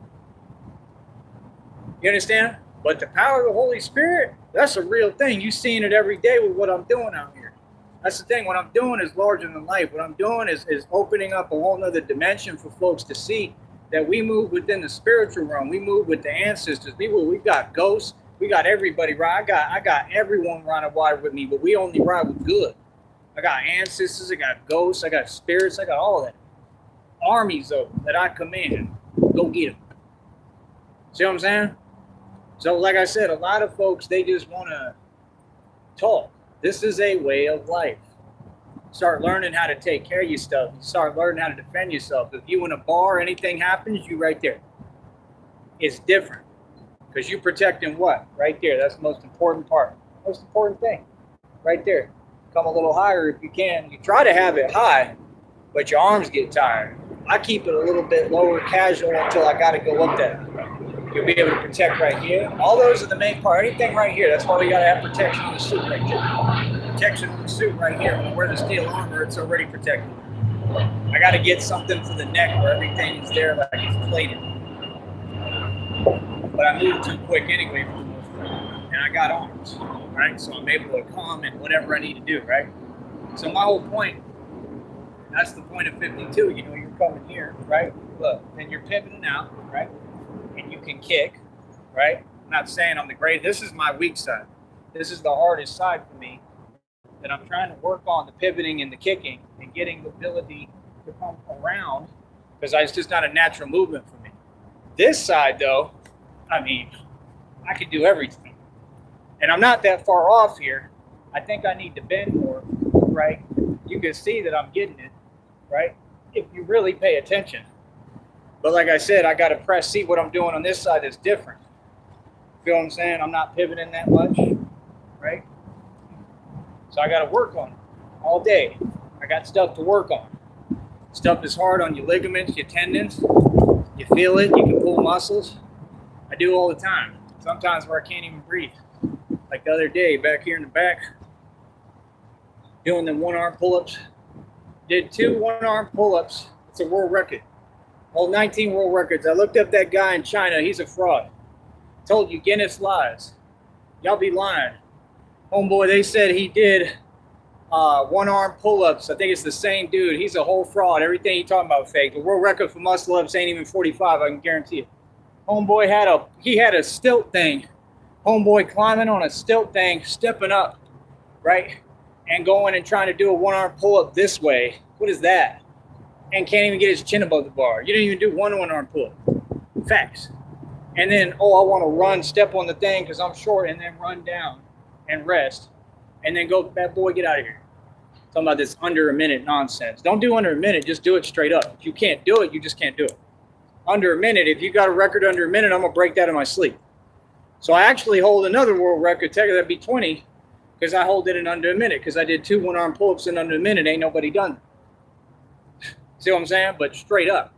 You understand? But the power of the Holy Spirit, that's a real thing. You're seeing it every day with what I'm doing out here. That's the thing. What I'm doing is larger than life. What I'm doing is opening up a whole nother dimension for folks to see that we move within the spiritual realm. We move with the ancestors. We got ghosts. We got everybody right. I got everyone riding wide with me, but we only ride with good. I got ancestors. I got ghosts. I got spirits. I got all that. Armies of them that I command. Go get them. See what I'm saying? So like I said, a lot of folks, they just want to talk. This is a way of life. Start learning how to take care of your stuff. Start learning how to defend yourself. If you in a bar, anything happens, you right there. It's different. Because you protecting what? Right there. That's the most important part. Most important thing. Right there. Come a little higher if you can. You try to have it high, but your arms get tired. I keep it a little bit lower, casual, until I got to go up there. You'll be able to protect right here. All those are the main part. Anything right here. That's why we got to have protection on the suit right there. Protection on the suit right here. When I wear the steel armor, it's already protected. I got to get something for the neck where everything is there like it's plated. But I moved too quick anyway for the most part. And I got arms, right? So I'm able to come and whatever I need to do, right? So my whole point, that's the point of 52. You know, you're coming here, right? Look, and you're pivoting out, right? And you can kick, right? I'm not saying I'm the greatest. This is my weak side. This is the hardest side for me that I'm trying to work on, the pivoting and the kicking and getting the ability to come around because it's just not a natural movement for me. This side, though, I mean, I can do everything. And I'm not that far off here. I think I need to bend more, right? You can see that I'm getting it, right? If you really pay attention. But like I said, I got to press, see what I'm doing on this side is different. Feel what I'm saying? I'm not pivoting that much, right? So I got to work on it all day. I got stuff to work on. Stuff is hard on your ligaments, your tendons. You feel it, you can pull muscles. I do all the time. Sometimes where I can't even breathe. Like the other day, back here in the back, doing the one-arm pull-ups. Did 2 one-arm pull-ups. It's a world record. All 19 world records. I looked up that guy in China. He's a fraud. Told you Guinness lies. Y'all be lying. Homeboy, they said he did one-arm pull-ups. I think it's the same dude. He's a whole fraud. Everything he talking about fake. The world record for muscle-ups ain't even 45. I can guarantee it. Homeboy had a stilt thing. Homeboy climbing on a stilt thing, stepping up, right? And going and trying to do a one-arm pull-up this way. What is that? And can't even get his chin above the bar. You didn't even do one-arm pull-up. Facts. And then, I want to run, step on the thing because I'm short, and then run down and rest. And then go, bad boy, get out of here. Talking about this under a minute nonsense. Don't do under a minute. Just do it straight up. If you can't do it, you just can't do it. Under a minute, if you got a record under a minute, I'm going to break that in my sleep. So I actually hold another world record. Technically, that'd be 20 because I hold it in under a minute because I did 2 one-arm pull-ups in under a minute. Ain't nobody done it. See what I'm saying? But straight up.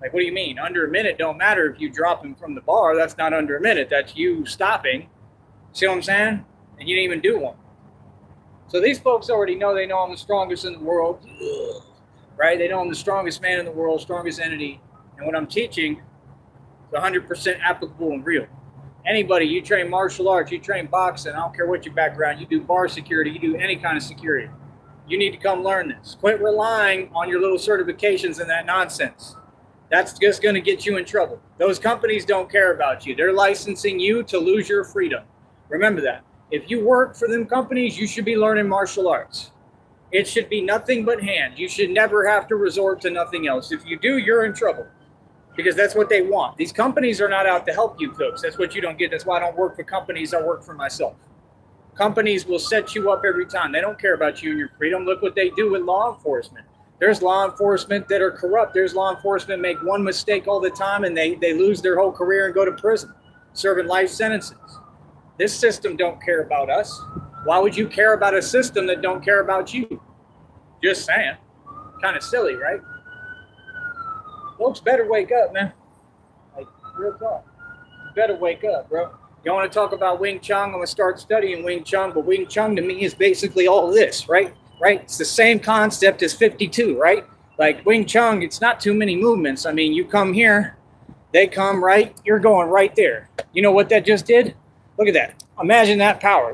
Like, what do you mean? Under a minute don't matter if you drop him from the bar. That's not under a minute. That's you stopping. See what I'm saying? And you didn't even do one. So these folks already know. They know I'm the strongest in the world. Right? They know I'm the strongest man in the world, strongest entity. And what I'm teaching is 100% applicable and real. Anybody, you train martial arts, you train boxing, I don't care what your background, you do bar security, you do any kind of security. You need to come learn this. Quit relying on your little certifications and that nonsense. That's just going to get you in trouble. Those companies don't care about you. They're licensing you to lose your freedom. Remember that. If you work for them companies, you should be learning martial arts. It should be nothing but hand. You should never have to resort to nothing else. If you do, you're in trouble because that's what they want. These companies are not out to help you folks. That's what you don't get. That's why I don't work for companies. I work for myself. Companies will set you up every time. They don't care about you and your freedom. Look what they do with law enforcement. There's law enforcement that are corrupt. There's law enforcement make one mistake all the time and they lose their whole career and go to prison, serving life sentences. This system don't care about us. Why would you care about a system that don't care about you? Just saying. Kind of silly, right? Folks better wake up, man. Like, real talk. You better wake up, bro. You want to talk about Wing Chun? I'm going to start studying Wing Chun, but Wing Chun to me is basically all this, right? Right? It's the same concept as 52, right? Like Wing Chun, it's not too many movements. I mean, you come here, they come right, you're going right there. You know what that just did? Look at that. Imagine that power.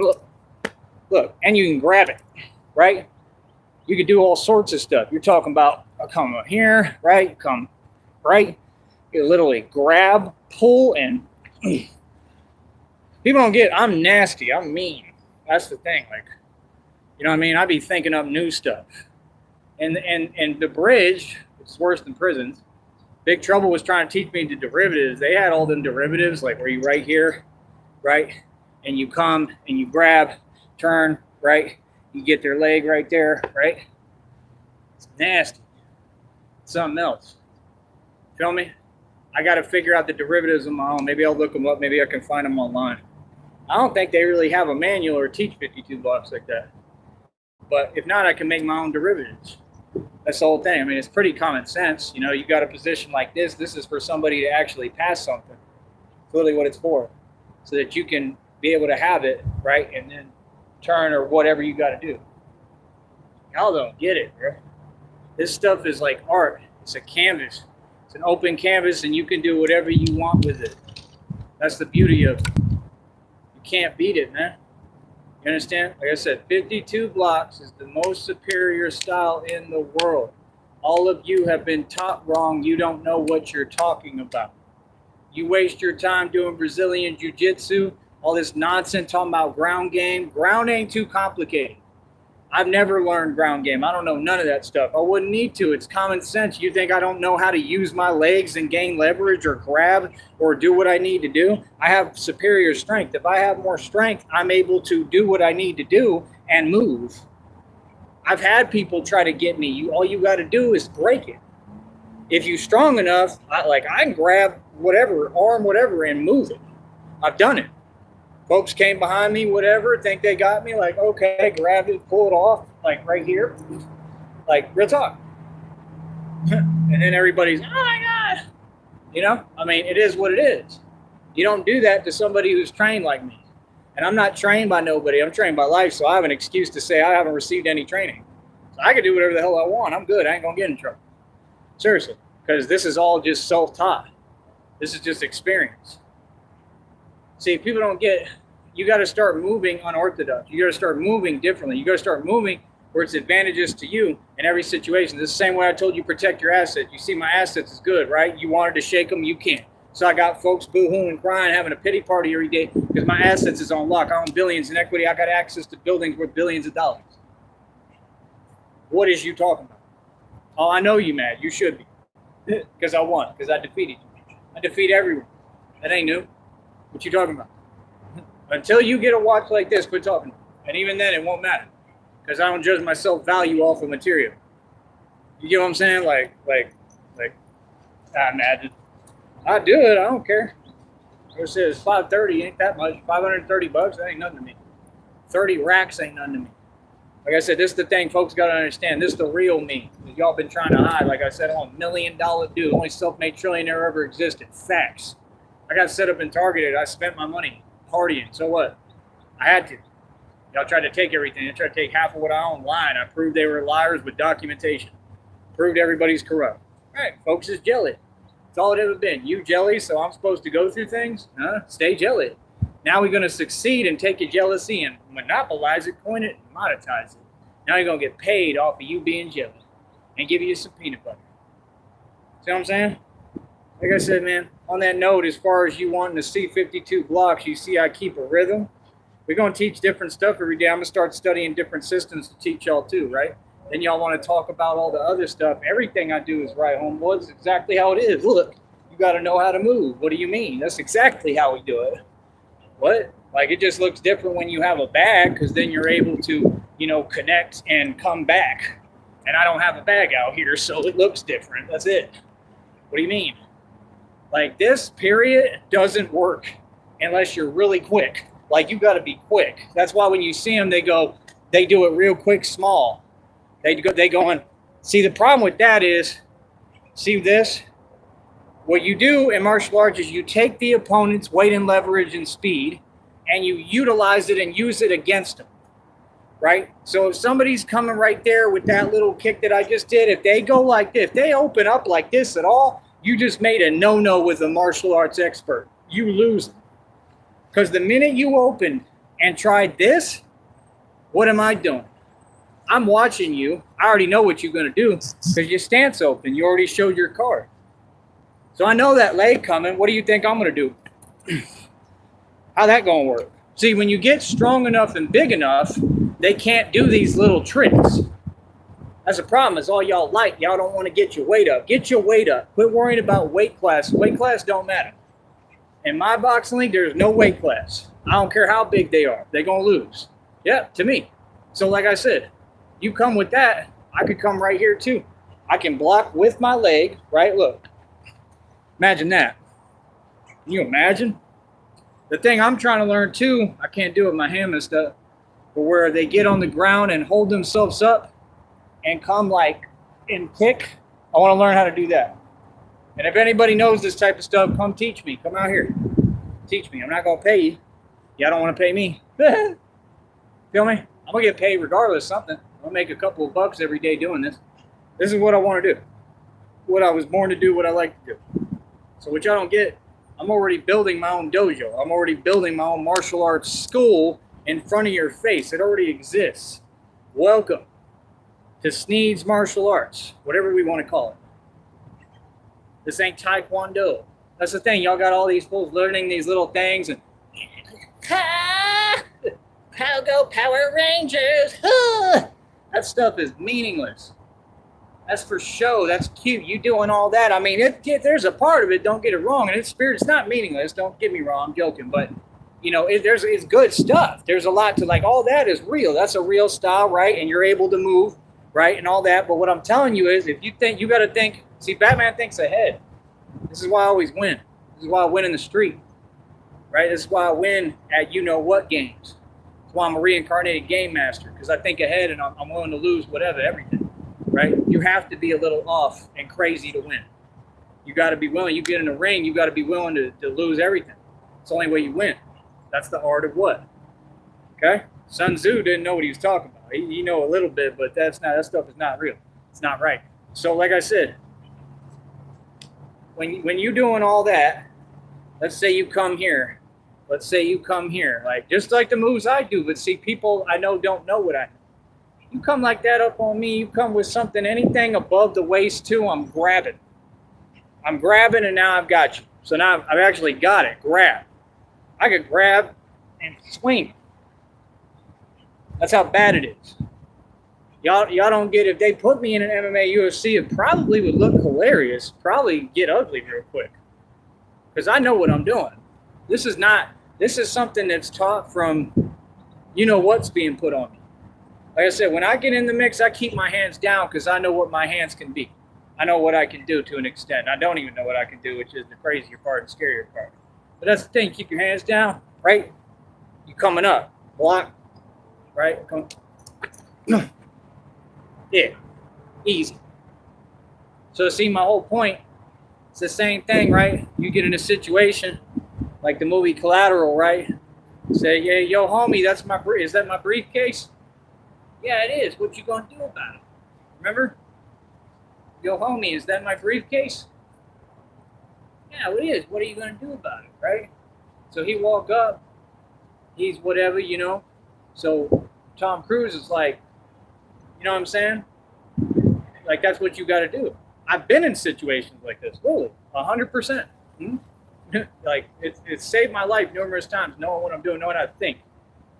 Look, and you can grab it, right? You could do all sorts of stuff. You're talking about come here, right? Come right. You literally grab, pull, and people don't get. I'm nasty. I'm mean. That's the thing. Like, you know what I mean? I be thinking up new stuff. And the bridge, it's worse than prisons. Big Trouble was trying to teach me the derivatives. They had all them derivatives, like where you right here, right? And you come and you grab, turn, right? You get their leg right there, right? It's nasty. It's something else. Feel me? I got to figure out the derivatives on my own. Maybe I'll look them up. Maybe I can find them online. I don't think they really have a manual or teach 52 blocks like that. But if not, I can make my own derivatives. That's the whole thing. I mean, it's pretty common sense. You know, you got a position like this. This is for somebody to actually pass something. Clearly what it's for. So that you can be able to have it, right? And then turn or whatever you got to do. Y'all don't get it, bro. This stuff is like art. It's a canvas. It's an open canvas, and you can do whatever you want with it. That's the beauty of it. You can't beat it, man. You understand? Like I said, 52 blocks is the most superior style in the world. All of you have been taught wrong. You don't know what you're talking about. You waste your time doing Brazilian Jiu-Jitsu, all this nonsense talking about ground game. Ground ain't too complicated. I've never learned ground game. I don't know none of that stuff. I wouldn't need to. It's common sense. You think I don't know how to use my legs and gain leverage or grab or do what I need to do? I have superior strength. If I have more strength, I'm able to do what I need to do and move. I've had people try to get me. All you got to do is break it. If you're strong enough, I can grab whatever, arm whatever, and move it. I've done it. Folks came behind me, whatever, think they got me, like, okay, grabbed it, pull it off, like right here. Like, real talk. And then everybody's, oh my God. You know, I mean, it is what it is. You don't do that to somebody who's trained like me. And I'm not trained by nobody. I'm trained by life, so I have an excuse to say I haven't received any training. So I can do whatever the hell I want. I'm good. I ain't going to get in trouble. Seriously. Because this is all just self-taught. This is just experience. See, people don't get, you got to start moving unorthodox. You got to start moving differently. You got to start moving where it's advantageous to you in every situation. This is the same way I told you protect your assets. You see my assets is good, right? You wanted to shake them, you can't. So I got folks boo-hooing, crying, having a pity party every day because my assets is on lock. I own billions in equity. I got access to buildings worth billions of dollars. What is you talking about? Oh, I know you mad. You should be. Because I won. Because I defeated you. I defeat everyone. That ain't new. What you talking about? Until you get a watch like this, quit talking. And even then, it won't matter. Because I don't judge my self-value off of material. You get what I'm saying? I imagine. I do it. I don't care. It says 530 ain't that much. $530, that ain't nothing to me. 30 racks ain't nothing to me. Like I said, this is the thing folks got to understand. This is the real me. Y'all been trying to hide. Like I said, I'm $1 million dude. Only self-made trillionaire ever existed. Facts. I got set up and targeted. I spent my money partying. So what? I had to. Y'all tried to take everything. They tried to take half of what I own lying. I proved they were liars with documentation. Proved everybody's corrupt. All right, folks is jelly. That's all it ever been. You jelly, so I'm supposed to go through things? Stay jelly. Now we're going to succeed and take your jealousy and monopolize it, coin it, and monetize it. Now you're going to get paid off of you being jelly and give you some peanut butter. See what I'm saying? Like I said, man, on that note, as far as you wanting to see 52 blocks, you see I keep a rhythm. We're going to teach different stuff every day. I'm going to start studying different systems to teach y'all too, right? Then y'all want to talk about all the other stuff. Everything I do is right, homeboy. It's exactly how it is. Look, you got to know how to move. What do you mean? That's exactly how we do it. What? Like, it just looks different when you have a bag, because then you're able to, connect and come back. And I don't have a bag out here, so it looks different. That's it. What do you mean? Like, this period doesn't work unless you're really quick. Like, you got to be quick. That's why when you see them, they do it real quick, small. They go and see, the problem with that is, see this? What you do in martial arts is you take the opponent's weight and leverage and speed, and you utilize it and use it against them, right? So if somebody's coming right there with that little kick that I just did, if they go like this, if they open up like this at all, you just made a no-no with a martial arts expert. You lose them. Because the minute you opened and tried this, what am I doing? I'm watching you. I already know what you're going to do because your stance open. You already showed your card. So I know that leg coming. What do you think I'm going to do? How that going to work? See, when you get strong enough and big enough, they can't do these little tricks. That's the problem, is all y'all like. Y'all don't want to get your weight up. Get your weight up. Quit worrying about weight class. Weight class don't matter. In my boxing league, there's no weight class. I don't care how big they are. They're going to lose. Yeah, to me. So like I said, you come with that, I could come right here too. I can block with my leg, right? Look. Imagine that. Can you imagine? The thing I'm trying to learn too, I can't do it with my hand and stuff, but where they get on the ground and hold themselves up and come like and kick, I want to learn how to do that. And if anybody knows this type of stuff, come teach me. Come out here. Teach me. I'm not going to pay you. Y'all don't want to pay me. Feel me? I'm going to get paid regardless of something. I'm going to make a couple of bucks every day doing this. This is what I want to do. What I was born to do, what I like to do. So what y'all don't get, I'm already building my own dojo. I'm already building my own martial arts school in front of your face. It already exists. Welcome to Sneed's Martial Arts, whatever we want to call it. This ain't Taekwondo. That's the thing. Y'all got all these fools learning these little things and Pogo Power Rangers. That stuff is meaningless. That's for show. That's cute. You doing all that. I mean, there's a part of it. Don't get it wrong. And it's not meaningless. Don't get me wrong. I'm joking. But, it's good stuff. There's a lot to like. All that is real. That's a real style, right? And you're able to move, right? And all that. But what I'm telling you is, if you think, you got to think. See, Batman thinks ahead. This is why I always win. This is why I win in the street, right? This is why I win at what games. That's why I'm a reincarnated game master, because I think ahead and I'm willing to lose whatever, everything, right? You have to be a little off and crazy to win. You got to be willing. You get in the ring, you got to be willing to lose everything. It's the only way you win. That's the art of what? Okay? Sun Tzu didn't know what he was talking about. He know a little bit, but that stuff is not real. It's not right. So like I said, when you're doing all that, let's say you come here. Let's say you come here, like just like the moves I do, but see, people I know don't know what I know. You come like that up on me, you come with something, anything above the waist too, I'm grabbing. I'm grabbing, and now I've got you. So now I've actually got it, grab. I could grab and swing. That's how bad it is. Y'all don't get, if they put me in an MMA UFC, it probably would look hilarious, probably get ugly real quick. Because I know what I'm doing. This is something that's taught from, what's being put on me. Like I said, when I get in the mix, I keep my hands down because I know what my hands can be. I know what I can do to an extent. I don't even know what I can do, which is the crazier part and scarier part. But that's the thing, keep your hands down, right? You coming up, block, right? Come. Yeah, easy. So see, my whole point, it's the same thing, right? You get in a situation like the movie Collateral, right? Say, yeah, yo, homie, is that my briefcase? Yeah, it is. What you gonna do about it? Remember? Yo, homie, is that my briefcase? Yeah, it is. What are you gonna do about it, right? So he walk up, he's whatever, So Tom Cruise is like, you know what I'm saying? Like, that's what you got to do. I've been in situations like this, really, 100%. Like, it's saved my life numerous times, knowing what I'm doing, knowing how to think,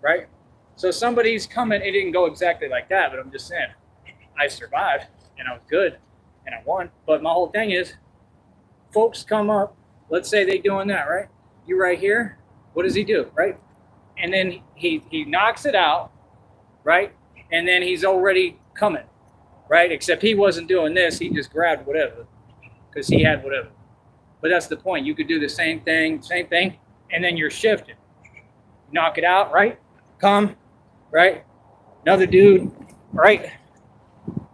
right? So somebody's coming. It didn't go exactly like that, but I'm just saying, I survived and I was good and I won. But my whole thing is, folks come up. Let's say they doing that, right? You right here. What does he do, right? And then he knocks it out, right? And then he's already coming, right? Except he wasn't doing this. He just grabbed whatever because he had whatever. But that's the point. You could do the same thing, and then you're shifting. Knock it out, right? Come, right? Another dude, right?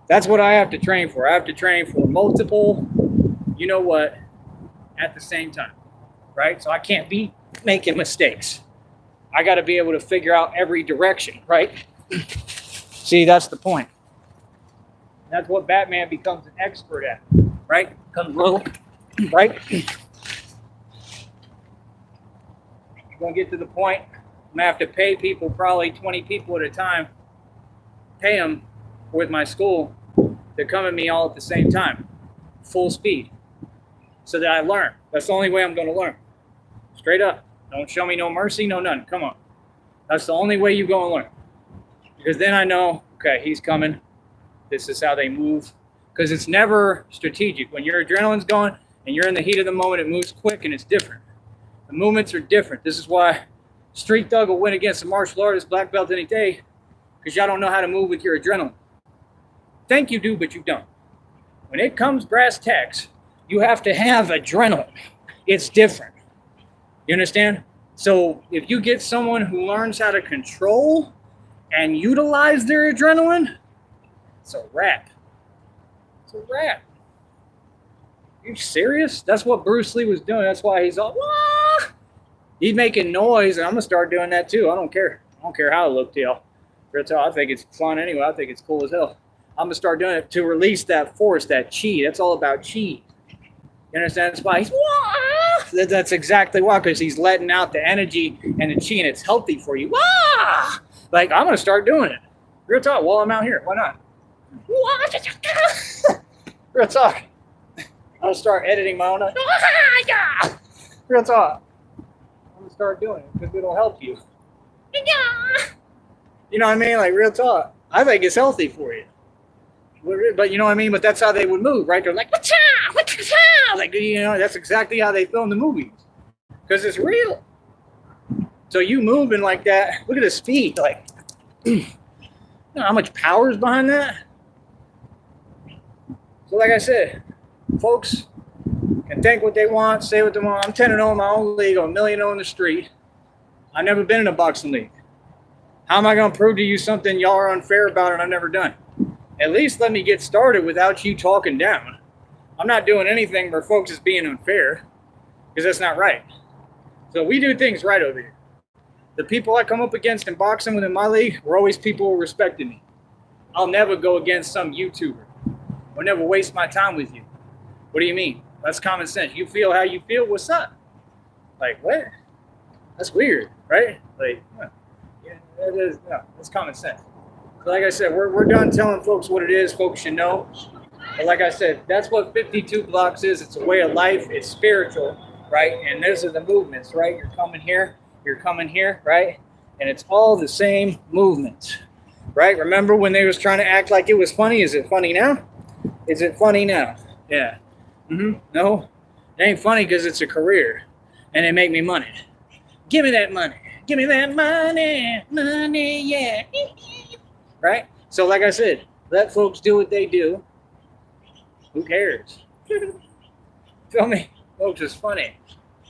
That's what I have to train for. I have to train for multiple, you know what, at the same time, right? So I can't be making mistakes. I got to be able to figure out every direction, right? See, that's the point. That's what Batman becomes an expert at, right? Comes little, right? I'm going to get to the point. I'm going to have to pay people, probably 20 people at a time, pay them with my school to come at me all at the same time, full speed, so that I learn. That's the only way I'm going to learn. Straight up. Don't show me no mercy, no none. Come on. That's the only way you go and learn. Because then I know, okay, he's coming. This is how they move. Because it's never strategic. When your adrenaline's going and you're in the heat of the moment, it moves quick and it's different. The movements are different. This is why street thug will win against a martial artist, black belt any day, because y'all don't know how to move with your adrenaline. Think you do, but you don't. When it comes brass tacks, you have to have adrenaline. It's different. You understand? So if you get someone who learns how to control and utilize their adrenaline, it's a wrap. It's a wrap. Are you serious? That's what Bruce Lee was doing. That's why he's all, wah! He's making noise, and I'm going to start doing that too. I don't care. I don't care how it looked to y'all. I think it's fun anyway. I think it's cool as hell. I'm going to start doing it to release that force, that chi. That's all about chi. You understand? That's why he's, wah! That's exactly why, because he's letting out the energy and the chi, and it's healthy for you. Wah! Like, I'm going to start doing it. Real talk, while I'm out here. Why not? Real talk. I'll start editing my own. Real talk. I'm going to start doing it because it'll help you. You know what I mean? Like, real talk. I think it's healthy for you. But you know what I mean? But that's how they would move, right? They're like, whatcha, whatcha, like, you know, that's exactly how they film the movies. Because it's real. So you moving like that, look at the speed. Like, you know how much power is behind that? So like I said, folks can think what they want, say what they want. I'm 10-0 in my own league, I'm 1-0 in the street. I've never been in a boxing league. How am I going to prove to you something y'all are unfair about and I've never done? At least let me get started without you talking down. I'm not doing anything where folks is being unfair, because that's not right. So we do things right over here. The people I come up against in boxing within my league were always people who respected me. I'll never go against some YouTuber. I'll never waste my time with you. What do you mean? That's common sense. You feel how you feel, what's up? Like, what? That's weird, right? Like, yeah, that is, no, that's common sense. So like I said, we're done telling folks what it is. Folks should know. But like I said, that's what 52 blocks is. It's a way of life. It's spiritual, right? And those are the movements, right? You're coming here, right? And it's all the same movements, right? Remember when they was trying to act like it was funny? Is it funny now? Is it funny now? Yeah. No, it ain't funny because it's a career and they make me money. Give me that money. Give me that money. Money, yeah. Right? So like I said, let folks do what they do. Who cares? Feel me? Folks, it's funny.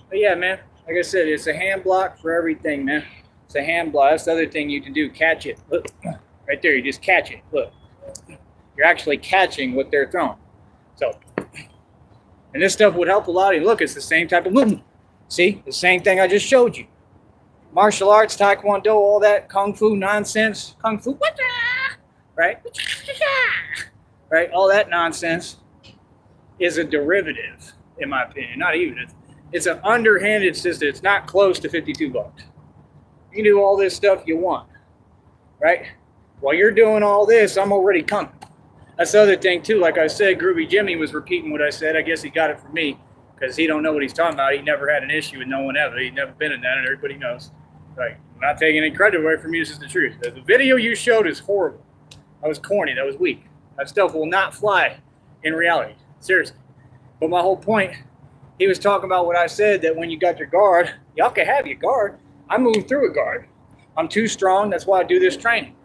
But yeah, man, like I said, it's a hand block for everything, man. It's a hand block. That's the other thing you can do. Catch it. Look, right there. You just catch it. Look. You're actually catching what they're throwing. So, and this stuff would help a lot. And look, it's the same type of movement. See? The same thing I just showed you. Martial arts, taekwondo, all that kung fu nonsense. Kung fu, right? Right? All that nonsense is a derivative, in my opinion. Not even. It's an underhanded system. It's not close to 52 bucks. You can do all this stuff you want, right? While you're doing all this, I'm already coming. That's the other thing, too. Like I said, Groovy Jimmy was repeating what I said. I guess he got it from me because he don't know what he's talking about. He never had an issue with no one ever. He's never been in that, and everybody knows. Right. I'm not taking any credit away from you. This is the truth. The video you showed is horrible. That was corny. That was weak. That stuff will not fly in reality. Seriously. But my whole point, he was talking about what I said, that when you got your guard, y'all can have your guard. I move through a guard. I'm too strong. That's why I do this training.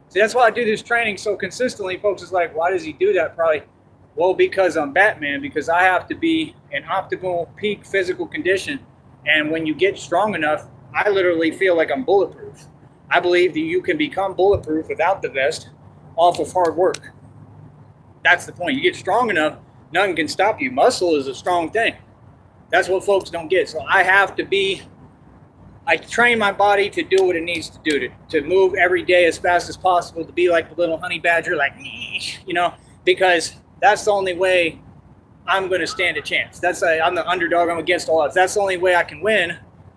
See, that's why I do this training so consistently. Folks is like, why does he do that? Probably, well, because I'm Batman, because I have to be in optimal peak physical condition. And when you get strong enough, I literally feel like I'm bulletproof. I believe that you can become bulletproof without the vest off of hard work. That's the point. You get strong enough, nothing can stop you. Muscle is a strong thing. That's what folks don't get. So I train my body to do what it needs to do, to move every day as fast as possible, to be like the little honey badger, like, you know, because that's the only way I'm going to stand a chance. I'm the underdog. I'm against all odds. That's the only way I can win,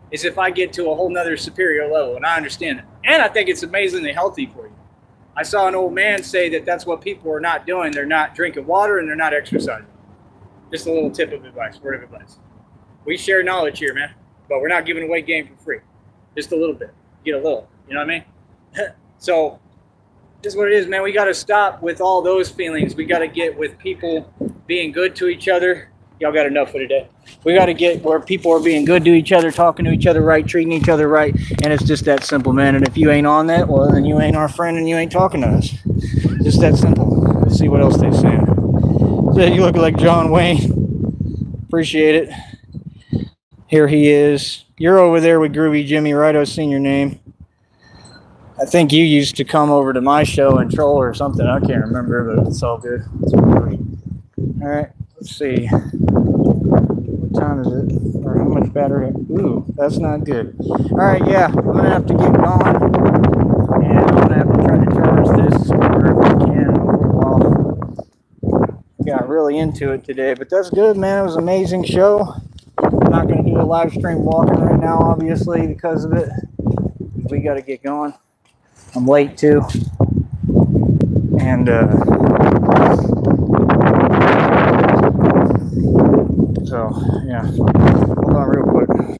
is if I get to a whole nother superior level. And I understand it. And I think it's amazingly healthy for you. I saw an old man say that that's what people are not doing. They're not drinking water and they're not exercising. Just a little tip of advice, word of advice. We share knowledge here, man, but we're not giving away game for free. Just a little bit. Get a little. You know what I mean? So this is what it is, man. We got to stop with all those feelings. We got to get with people being good to each other. Y'all got enough for today. We got to get where people are being good to each other, talking to each other right, treating each other right. And it's just that simple, man. And if you ain't on that, well, then you ain't our friend and you ain't talking to us. Just that simple. Let's see what else they're saying. So you look like John Wayne. Appreciate it. Here he is. You're over there with Groovy Jimmy, right? I've seen your name. I think you used to come over to my show and troll or something. I can't remember, but it's all good. All right, let's see. What time is it? Or how much battery? Ooh, that's not good. All right, yeah, I'm going to have to get going. And I'm going to have to try to charge this wherever I can for a while. Got really into it today, but that's good, man. It was an amazing show. I'm not going to do a live stream walking right now, obviously, because of it. We got to get going. I'm late, too. And, so, yeah. Hold on real quick.